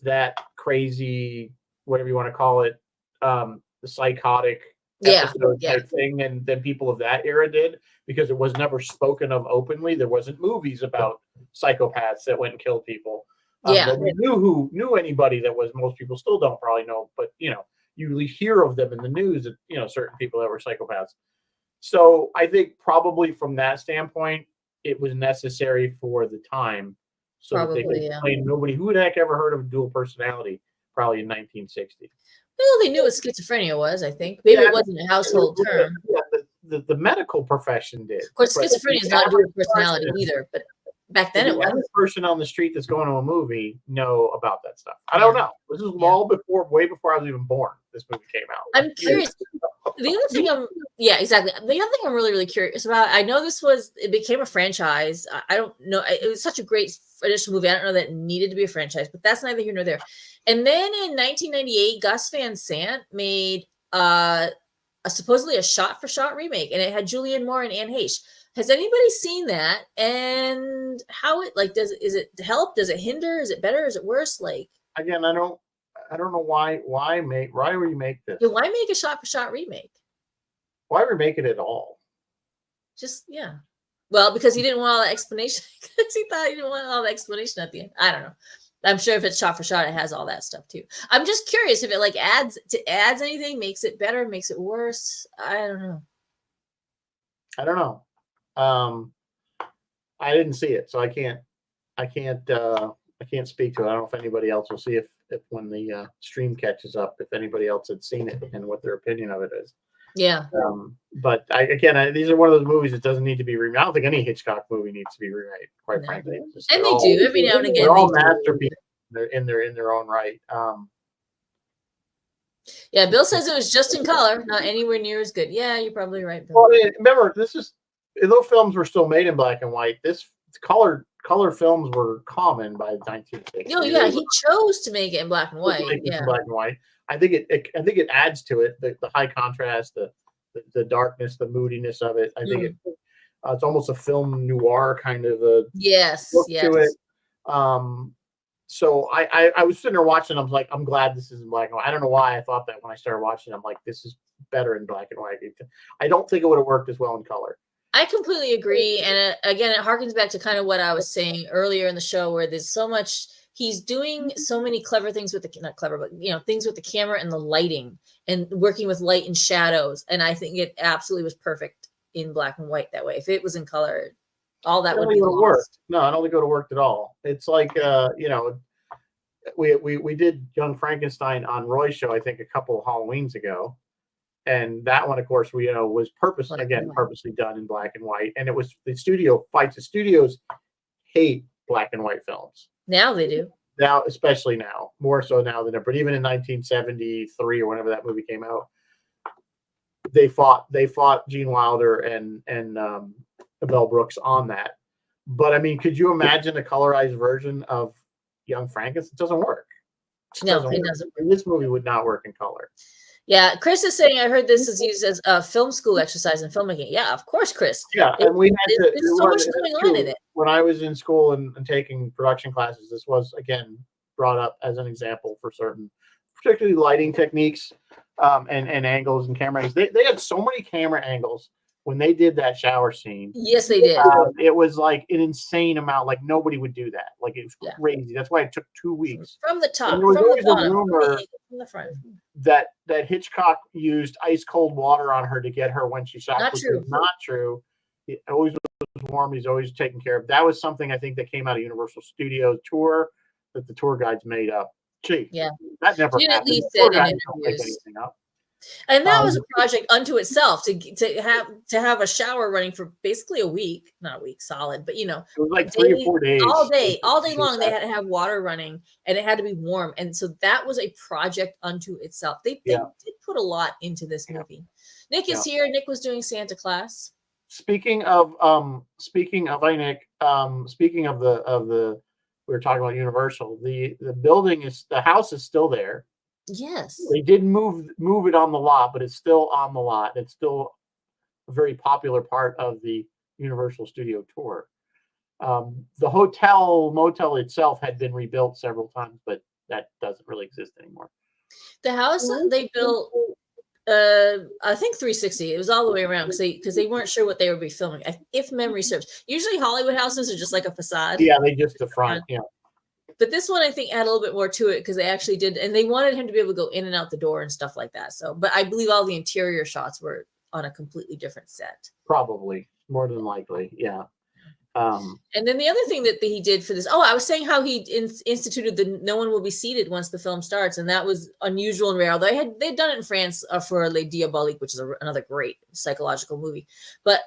that crazy, whatever you want to call it, the psychotic episode type thing, and then people of that era did, because it was never spoken of openly. There wasn't movies about psychopaths that went and killed people. But we knew anybody that was. Most people still don't probably know, but you hear of them in the news. That, certain people that were psychopaths. So I think probably from that standpoint, it was necessary for the time, so that they could explain. Nobody who the heck ever heard of dual personality probably in 1960. Well, they knew what schizophrenia was, I think. Maybe it wasn't a household term. Yeah, the medical profession did. Of course, schizophrenia is not dual personality either, but back then it was. The person on the street that's going to a movie know about that stuff. I don't know. This is way before I was even born. This movie came out. I'm curious. The other thing The other thing I'm really, really curious about, I know it became a franchise. I don't know. It was such a great initial movie. I don't know that it needed to be a franchise, but that's neither here nor there. And then in 1998, Gus Van Sant made supposedly a shot-for-shot remake, and it had Julianne Moore and Anne Heche. Has anybody seen that? And how is it help? Does it hinder? Is it better? Is it worse? Again, I don't know why remake this. Yeah, why make a shot-for-shot remake? Why remake it at all? Well, because he didn't want all the explanation. Because he thought he didn't want all the explanation at the end. I don't know. I'm sure if it's shot for shot, it has all that stuff too. I'm just curious if it adds anything, makes it better, makes it worse. I don't know. I didn't see it, so I can't speak to it. I don't know if anybody else will see if when the stream catches up, if anybody else had seen it and what their opinion of it is. Yeah. But these are one of those movies that doesn't need to be remade. I don't think any Hitchcock movie needs to be remade, quite frankly. And they do every now and again. They're all masterpieces. They're in their own right. Yeah, Bill says it was just in color, not anywhere near as good. Yeah, you're probably right, Bill. Well, remember, those films were still made in black and white. This color films were common by the 1960s. Oh yeah, he chose to make it in black and white. Yeah, black and white. I think it adds to it, the high contrast, the darkness, the moodiness of it. I think it's almost a film noir kind of a look to it. So I was sitting there watching. I was like, I'm glad this is in black and white. I don't know why I thought that when I started watching. I'm like, this is better in black and white. I don't think it would have worked as well in color. I completely agree. And again, it harkens back to kind of what I was saying earlier in the show, where there's so much. He's doing so many clever things with not clever, but things with the camera and the lighting and working with light and shadows. And I think it absolutely was perfect in black and white that way. If it was in color, all that would be lost. No, I don't think it would have worked at all. It's like we did Young Frankenstein on Roy's show, I think a couple of Halloweens ago. And that one, of course, was purposely done in black and white. And it was the studio fights. The studios hate black and white films. Now they do. Now, especially now, more so now than ever. But even in 1973 or whenever that movie came out, they fought Gene Wilder and Mel Brooks on that. But I mean, could you imagine a colorized version of Young Frankenstein? It doesn't work. No, it doesn't. This movie would not work in color. Yeah, Chris is saying, I heard this is used as a film school exercise in filmmaking. Yeah, of course, Chris. Yeah, and we had to. There's so much going on in it. When I was in school and taking production classes, this was again brought up as an example for certain, particularly lighting techniques, and angles and camera angles. They had so many camera angles when they did that shower scene. Yes, they did. It was like an insane amount. Like nobody would do that. Like it was crazy. That's why it took 2 weeks. From the top, and there was from always the bottom, a rumor from the front. that Hitchcock used ice cold water on her to get her when she shot. Not true. Not true. It always was warm. He's always taken care of. That was something I think that came out of Universal Studios tour that the tour guides made up. Gee, yeah, that never happened. At least said in interviews. And that was a project unto itself to have a shower running for basically a week, not a week solid, but you know, it was like 3 or 4 days, all day long. They had to have water running, and it had to be warm, and so that was a project unto itself. They did put a lot into this movie. Nick is here. Nick was doing Santa class. Speaking of hi Nick. Speaking of the we were talking about Universal. The house is still there. Yes. They did move it on the lot, but it's still on the lot. It's still a very popular part of the Universal Studio tour. The motel itself had been rebuilt several times, but that doesn't really exist anymore. The house they built, I think 360. It was all the way around because they weren't sure what they would be filming. If memory serves, usually Hollywood houses are just like a facade. Yeah, they just the front. Yeah. But this one, I think, had a little bit more to it because they actually did, and they wanted him to be able to go in and out the door and stuff like that. So, but I believe all the interior shots were on a completely different set. Probably, more than likely, yeah. And then the other thing that he did for this, I was saying how he instituted the no one will be seated once the film starts, and that was unusual and rare. Although they'd done it in France for Les Diaboliques, which is another great psychological movie. But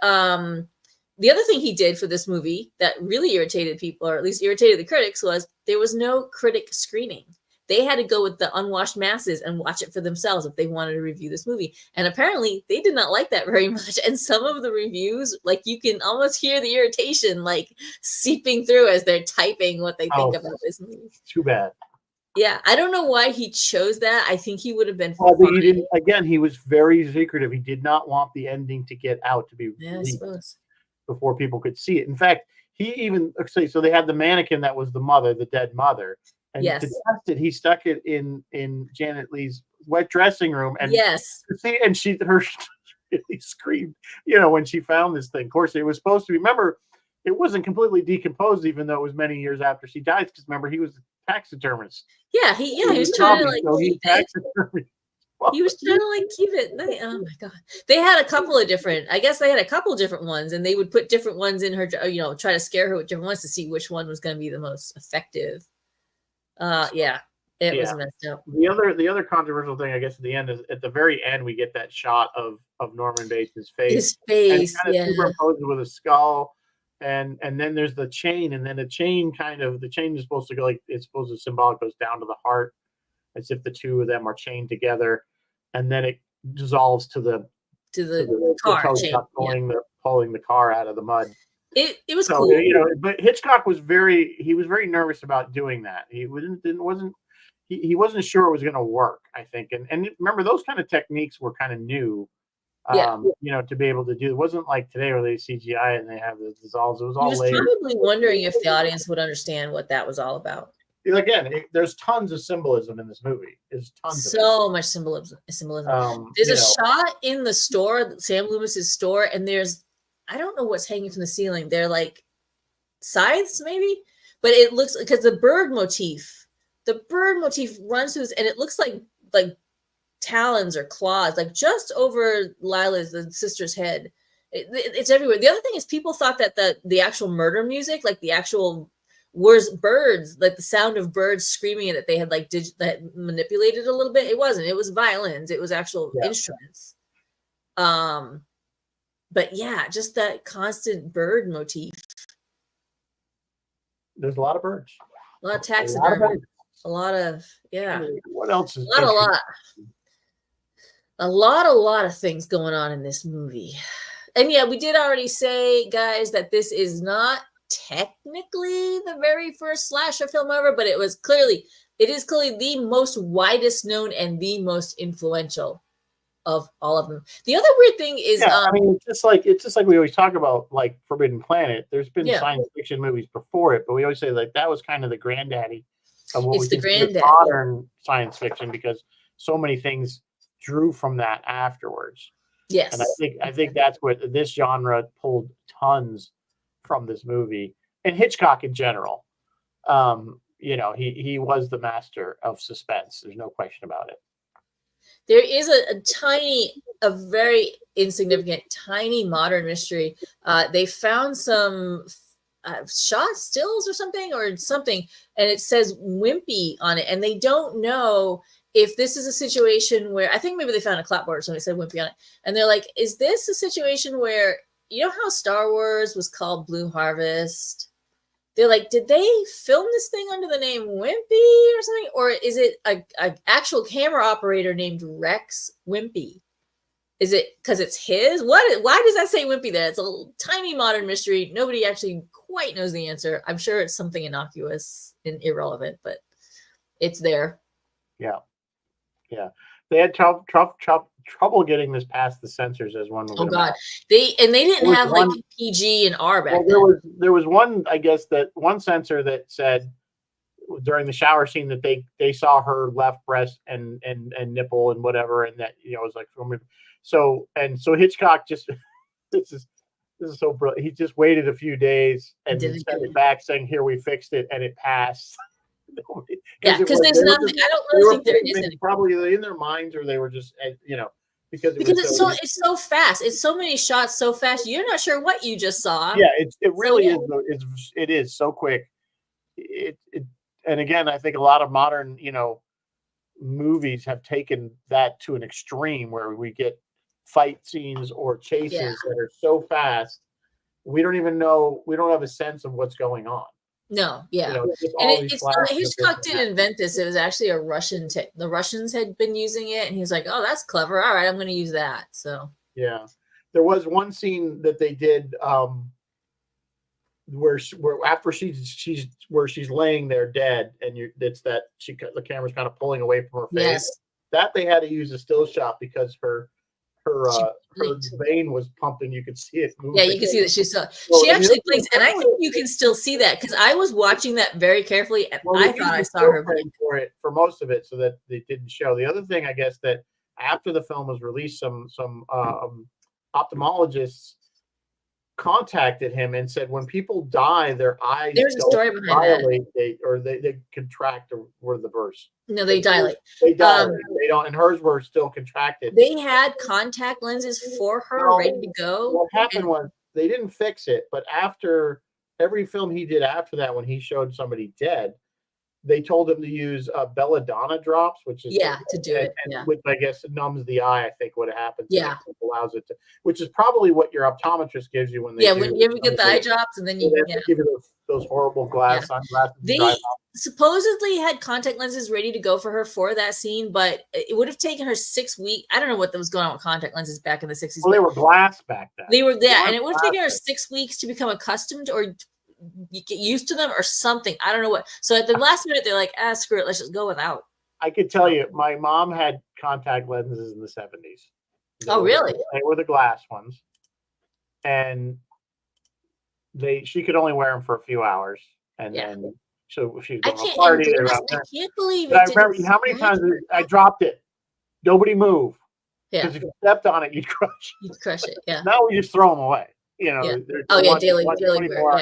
the other thing he did for this movie that really irritated people, or at least irritated the critics, was there was no critic screening. They had to go with the unwashed masses and watch it for themselves if they wanted to review this movie. And apparently they did not like that very much. And some of the reviews, like you can almost hear the irritation like seeping through as they're typing what they think about this movie. Too bad. Yeah, I don't know why he chose that. I think he would have been. Well, but he didn't. Again, he was very secretive. He did not want the ending to get out to be released before people could see it. In fact, he even so they had the mannequin that was the mother, the dead mother. And to test it, he stuck it in Janet Leigh's wet dressing room, and and she really screamed, when she found this thing. Of course, it was supposed to be. Remember, it wasn't completely decomposed, even though it was many years after she died. Because remember, he was a taxidermist. Yeah, he was trying to keep it. He was trying to keep it. Oh my god! They had a couple of different. I guess they had a couple different ones, and they would put different ones in her. Try to scare her with different ones to see which one was going to be the most effective. It was messed up. The other controversial thing, I guess, at the end is at the very end we get that shot of Norman Bates' face. His face, and kind of superimposed with a skull, and then there's the chain, and then the chain is supposed to go it's supposed to symbolic goes down to the heart, as if the two of them are chained together, and then it dissolves to the car chain, pulling the car out of the mud. It was cool. But Hitchcock was very nervous about doing that. He wasn't sure it was going to work, I think. And remember, those kind of techniques were kind of new, to be able to do. It wasn't like today where they CGI and they have the dissolves. It was all layered. He was probably wondering if the audience would understand what that was all about. Again, there's tons of symbolism in this movie. There's tons of much symbolism. There's a shot in the store, Sam Loomis's store, and there's I don't know what's hanging from the ceiling. They're like scythes, maybe, but it looks because the bird motif runs through, and it looks like talons or claws, like just over the sister's head. It's everywhere. The other thing is people thought that the actual murder music, like the actual was birds, like the sound of birds screaming at it, they had that manipulated a little bit. It wasn't. It was violins. It was actual instruments. But yeah, just that constant bird motif. There's a lot of birds. A lot of taxidermy. A lot of What else is a lot. A lot of things going on in this movie. And yeah, we did already say, guys, that this is not technically the very first slasher film ever, but it is clearly the most widest known and the most influential of all of them. The other weird thing is, yeah, I mean, it's just like we always talk about, like Forbidden Planet. There's been science fiction movies before it, but we always say like that was kind of the granddaddy of what we consider modern science fiction, because so many things drew from that afterwards. Yes, and I think that's what this genre pulled tons from this movie, and Hitchcock in general. You know, he was the master of suspense. There's no question about it. There is a very insignificant, tiny modern mystery. They found some shot stills or something, and it says Wimpy on it, and they don't know if this is a situation where, I think maybe they found a clapboard or something that said Wimpy on it, and they're like, is this a situation where, you know how Star Wars was called Blue Harvest? They're like, did they film this thing under the name Wimpy or something? Or is it a actual camera operator named Rex Wimpy? Is it because it's his? Why does that say Wimpy there? It's a little tiny modern mystery. Nobody actually quite knows the answer. I'm sure it's something innocuous and irrelevant, but it's there. Yeah. Yeah. They had trouble getting this past the censors, as one would imagine. God, they didn't have like PG and R back then. There was one, I guess, that one censor that said during the shower scene that they saw her left breast and nipple and whatever, and that, you know, it was like, so Hitchcock just this is so brilliant. He just waited a few days and sent it back saying, "Here, we fixed it," and it passed. Yeah, because there's nothing. I don't really think there is any. Probably in their minds, or they were just, you know, because it's so fast. It's so many shots so fast. You're not sure what you just saw. Yeah, it really is. It is so quick. And again, I think a lot of modern, you know, movies have taken that to an extreme where we get fight scenes or chases that are so fast we don't even know. We don't have a sense of what's going on. No, yeah. You know, and it's not, Hitchcock didn't invent this. It was actually a Russian the Russians had been using it, and he was like, "Oh, that's clever. All right, I'm going to use that." So yeah, there was one scene that they did where after she's laying there dead, and the camera's kind of pulling away from her face. Yes. That they had to use a still shot because her vein was pumping. You could see it moving. Yeah, you can see that she actually blinks, and I think you can still see that because I was watching that very carefully, and I thought I saw her blink for most of it, so that they didn't show. The other thing, I guess, that after the film was released, some ophthalmologists contacted him and said, when people die, their eyes there's a story behind dilate, they contract, or the verse. No, they dilate. They dilate. They don't, and hers were still contracted. They had contact lenses for her ready to go. What happened was they didn't fix it, but after every film he did after that, when he showed somebody dead, they told him to use belladonna drops, which is to do it, which I guess numbs the eye. I think what happens, allows it to, which is probably what your optometrist gives you when they when you ever get the eye drops, and then you give you those horrible sunglasses. They supposedly had contact lenses ready to go for her for that scene, but it would have taken her 6 weeks. I don't know what was going on with contact lenses back in the 60s. Well, they were glass back then. They were there, and it would have taken her 6 weeks to become accustomed or you get used to them or something. I don't know what. So at the last minute, they're like, screw it. Let's just go without. I could tell you, my mom had contact lenses in the 70s. Really? They were the glass ones. And she could only wear them for a few hours. And then, so she was going to a party. I can't believe it. I remember how many times I dropped it. Nobody moved. Yeah. Because if you stepped on it, you'd crush it. You'd crush it, yeah. Now we just throw them away. You know, daily wear.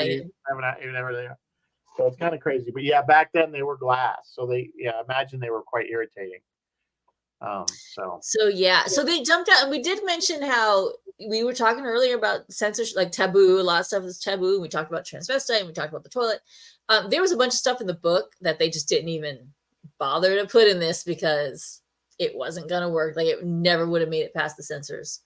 Even ever there. So it's kind of crazy, but back then they were glass, so I imagine they were quite irritating. So they jumped out, and we did mention how we were talking earlier about censorship, like taboo. A lot of stuff is taboo. We talked about transvestite, and we talked about the toilet. There was a bunch of stuff in the book that they just didn't even bother to put in this because it wasn't going to work. Like it never would have made it past the censors.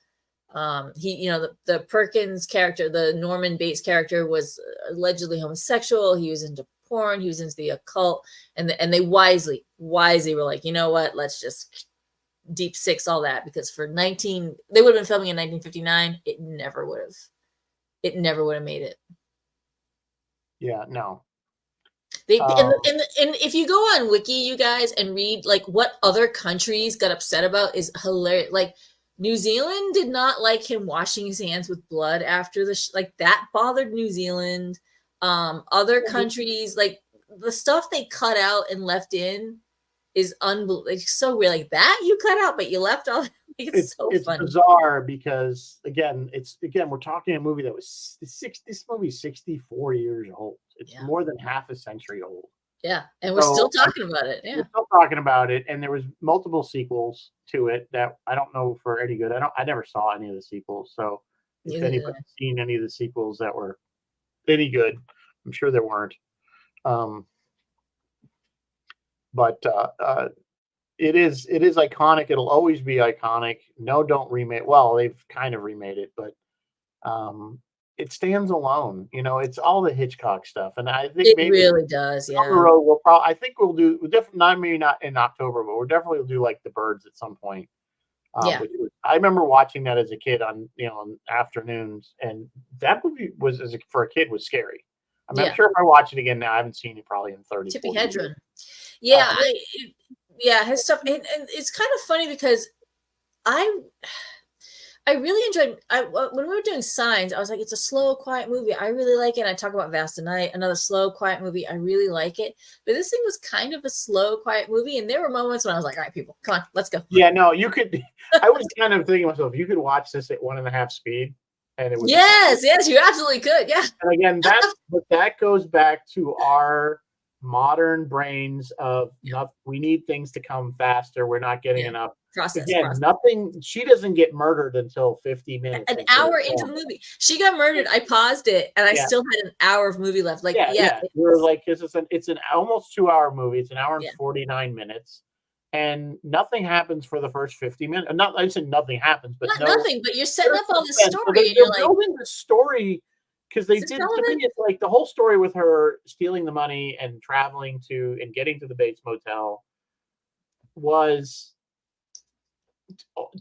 The Perkins character, the Norman Bates character, was allegedly homosexual. He was into porn. He was into the occult, and they wisely were like, you know what? Let's just Deep Six, all that, because they would have been filming in 1959. It never would have made it. Yeah, no. And if you go on Wiki, you guys, and read like what other countries got upset about, is hilarious. Like New Zealand did not like him washing his hands with blood after like that bothered New Zealand. Other countries, like the stuff they cut out and left in is unbelievable. It's so weird. Like that you cut out, but you left all. It's so funny. Bizarre because again, we're talking a movie that was this movie's 64 years old. It's more than half a century old. Yeah, and we're still talking about it. Yeah, we're still talking about it, and there was multiple sequels to it that I don't know if are any good. I never saw any of the sequels, so if anybody's seen any of the sequels that were any good, I'm sure there weren't. But it is iconic. It'll always be iconic. No, don't remake. Well, they've kind of remade it, but it stands alone. You know, it's all the Hitchcock stuff, and I think it really does. Yeah. On the road, I think we'll do maybe not in October, but we're definitely will do like The Birds at some point. I remember watching that as a kid on afternoons, and that movie was for a kid was scary. I'm sure if I watch it again now, I haven't seen it probably in 30 Tippi Hedren. Yeah, his stuff, and it's kind of funny because I really enjoyed. When we were doing Signs, I was like, it's a slow, quiet movie. I really like it. And I talk about Vast Night, another slow, quiet movie. I really like it. But this thing was kind of a slow, quiet movie, and there were moments when I was like, all right, people, come on, let's go. Yeah, no, you could. I was kind of thinking to myself, you could watch this at 1.5 speed. And it was yes, you absolutely could. Yeah. And again, that goes back to our modern brains of we need things to come faster. We're not getting enough. Process. Nothing. She doesn't get murdered until 50 minutes. An hour into the movie, she got murdered. I paused it, and I still had an hour of movie left. Like, we're like, it's an almost 2-hour movie. It's an hour and 49 minutes. And nothing happens for the first 50 minutes. I said nothing happens, but nothing. But you're setting up all this story, and you're building the story because they did. To me, it's like the whole story with her stealing the money and traveling to and getting to the Bates Motel was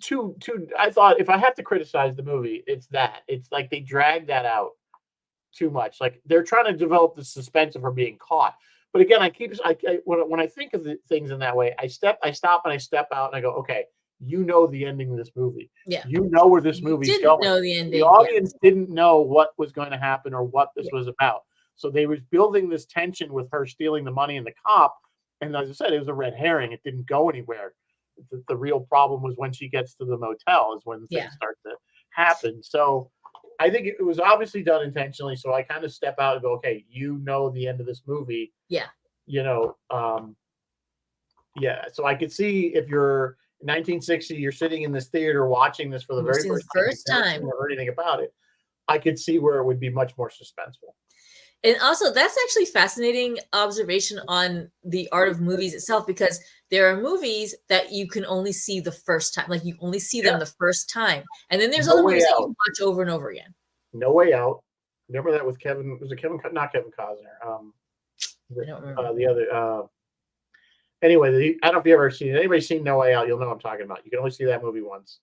too. I thought if I have to criticize the movie, it's that. It's like they dragged that out too much. Like they're trying to develop the suspense of her being caught. But again, when I think of the things in that way, I stop and I step out and I go, okay, you know the ending of this movie. Yeah. You know where this movie's going. Know the ending. The audience didn't know what was going to happen or what this was about. So they was building this tension with her stealing the money and the cop. And as I said, it was a red herring. It didn't go anywhere. The real problem was when she gets to the motel is when things start to happen. So I think it was obviously done intentionally. So I kind of step out and go, okay, you know the end of this movie. Yeah. So I could see if you're 1960, you're sitting in this theater watching this for the very first time. Never heard anything about it. I could see where it would be much more suspenseful. And also, that's actually fascinating observation on the art of movies itself, because there are movies that you can only see the first time. Like you only see them the first time. And then there's other movies that you can watch over and over again. No Way Out. Remember that with Kevin? Was it Kevin? Not Kevin Costner. I don't remember. The other. Anyway, I don't know if you ever seen it. Anybody's seen No Way Out, you'll know what I'm talking about. You can only see that movie once.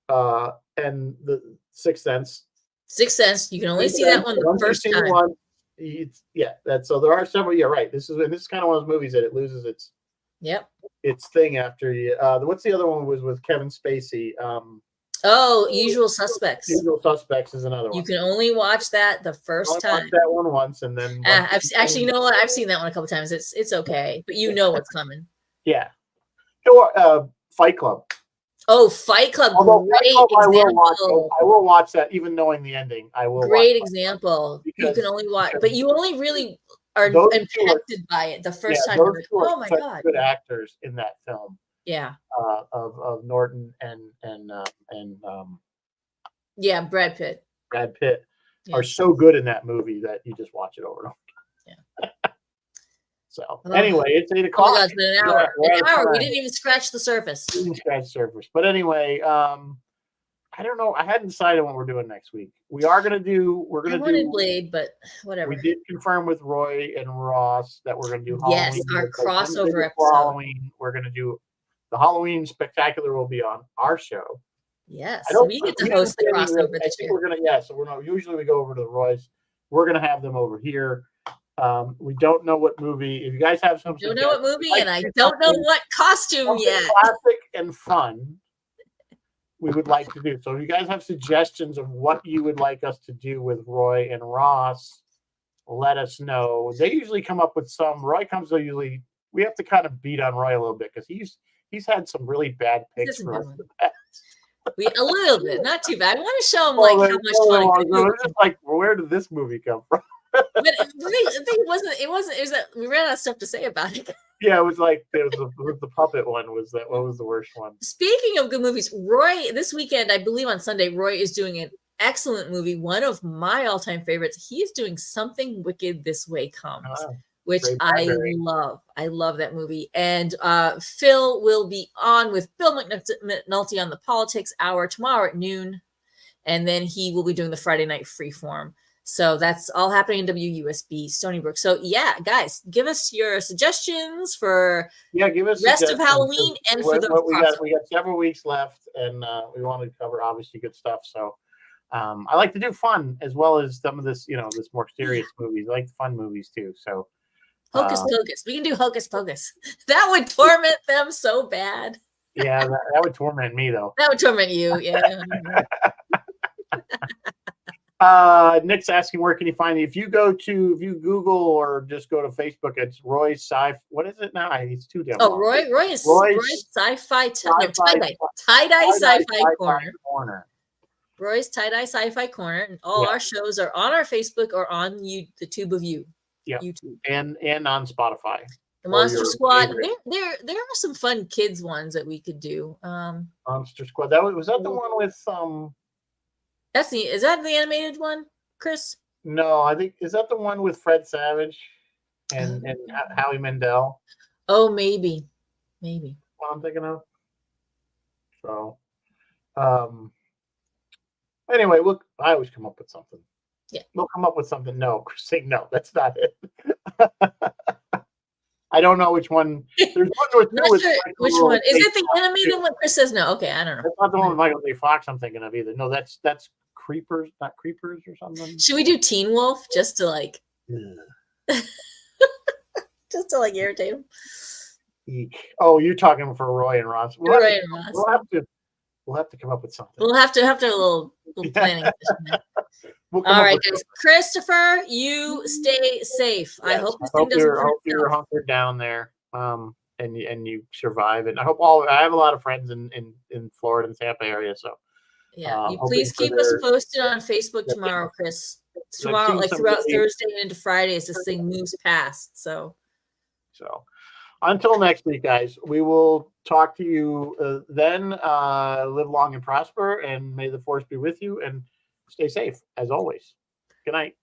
And the Sixth Sense. Sixth Sense, you can only see that one the first time. So there are several. Yeah, right. This is kind of one of those movies that it loses its thing after you. What's the other one was with Kevin Spacey? Usual Suspects. Usual Suspects is another one. You can only watch that the first time. Watch that one once, and then you know what? I've seen that one a couple times. It's okay, but you know what's coming. Yeah. Fight Club. Oh, Fight Club! Great example. I will watch that, even knowing the ending. I will. Great example. You can only watch, but you only really are impacted by it the first time. You're like, oh my god! Good actors in that film. Yeah. Of Norton and Brad Pitt. Brad Pitt are so good in that movie that you just watch it over and over. Yeah. So anyway, it's 8 o'clock. Oh my God, it's been an hour. An hour. We didn't even scratch the surface. But anyway, I don't know. I hadn't decided what we're doing next week. We're gonna do Blade, but whatever. We did confirm with Roy and Ross that we're gonna do Halloween. Yes, our crossover episode. Halloween. We're gonna do the Halloween spectacular will be on our show. Yes, I don't. we get to We host the haven't said anything crossover I this think year. we're gonna. Yeah, so we're not. Usually we go over to the Roy's. We're gonna have them over here. We don't know what movie. If you guys have some, Don't know what suggestions, movie, like and I to do don't know something- what costume something yet. classic and fun, we would like to do. So if you guys have suggestions of what you would like us to do with Roy and Ross, let us know. They usually come up with some. Roy comes to usually. We have to kind of beat on Roy a little bit because he's had some really bad picks for us in the past. A little bit, not too bad. I want to show them Well, like how much fun it could be. we're just like, where did this movie come from? But the thing wasn't. It was that we ran out of stuff to say about it. Yeah, it was like the puppet one. Was that what was the worst one? Speaking of good movies, Roy, this weekend, I believe on Sunday, Roy is doing an excellent movie, one of my all-time favorites. He is doing Something Wicked This Way Comes, which I love. I love that movie. And Phil will be on with Phil McNulty on the Politics Hour tomorrow at noon. And then he will be doing the Friday night freeform. So that's all happening in WUSB Stony Brook. So yeah, guys, give us your suggestions for give us rest of Halloween and for the we got several weeks left, and we want to cover obviously good stuff. So I like to do fun as well as some of this, this more serious movies. I like the fun movies too. So Hocus Pocus, we can do Hocus Pocus. That would torment them so bad. Yeah, that would torment me though. That would torment you, yeah. Nick's asking where can you find it? If you Google or just go to Facebook, it's Roy's What is it now? It's too damn long. Roy's Sci-Fi Tie-Dye Sci-Fi Corner. Roy's Tie-Dye Sci-Fi Corner, and all our shows are on our Facebook or on the Tube of You. Yeah, YouTube and on Spotify. The Monster Squad. There are some fun kids ones that we could do. Monster Squad. Was that the one with Is that the animated one, Chris? No, I think is that the one with Fred Savage and Howie Mandel. Oh, maybe. What I'm thinking of. So, anyway, look, I always come up with something. Yeah, we'll come up with something. No, Chris, saying no, that's not it. I don't know which one. There's one or two. Not sure which one is it? The animated one? Chris says no. Okay, I don't know. That's not the one with Michael J. Fox I'm thinking of either. No, that's Creepers, not Creepers or something. Should we do Teen Wolf just to like, just to like irritate him? Eek. Oh, you're talking for Roy and Ross. We'll have to come up with something. We'll have to have a little planning. All right, guys. Christopher, you stay safe. Yes, I hope this thing doesn't. I hope you're hunkered down there, and you survive. And I hope I have a lot of friends in Florida and Tampa area, so. Yeah, please keep us posted on Facebook tomorrow, Chris. Tomorrow, like throughout Thursday and into Friday, as this thing moves past. So until next week, guys, we will talk to you then. Live long and prosper, and may the force be with you, and stay safe as always. Good night.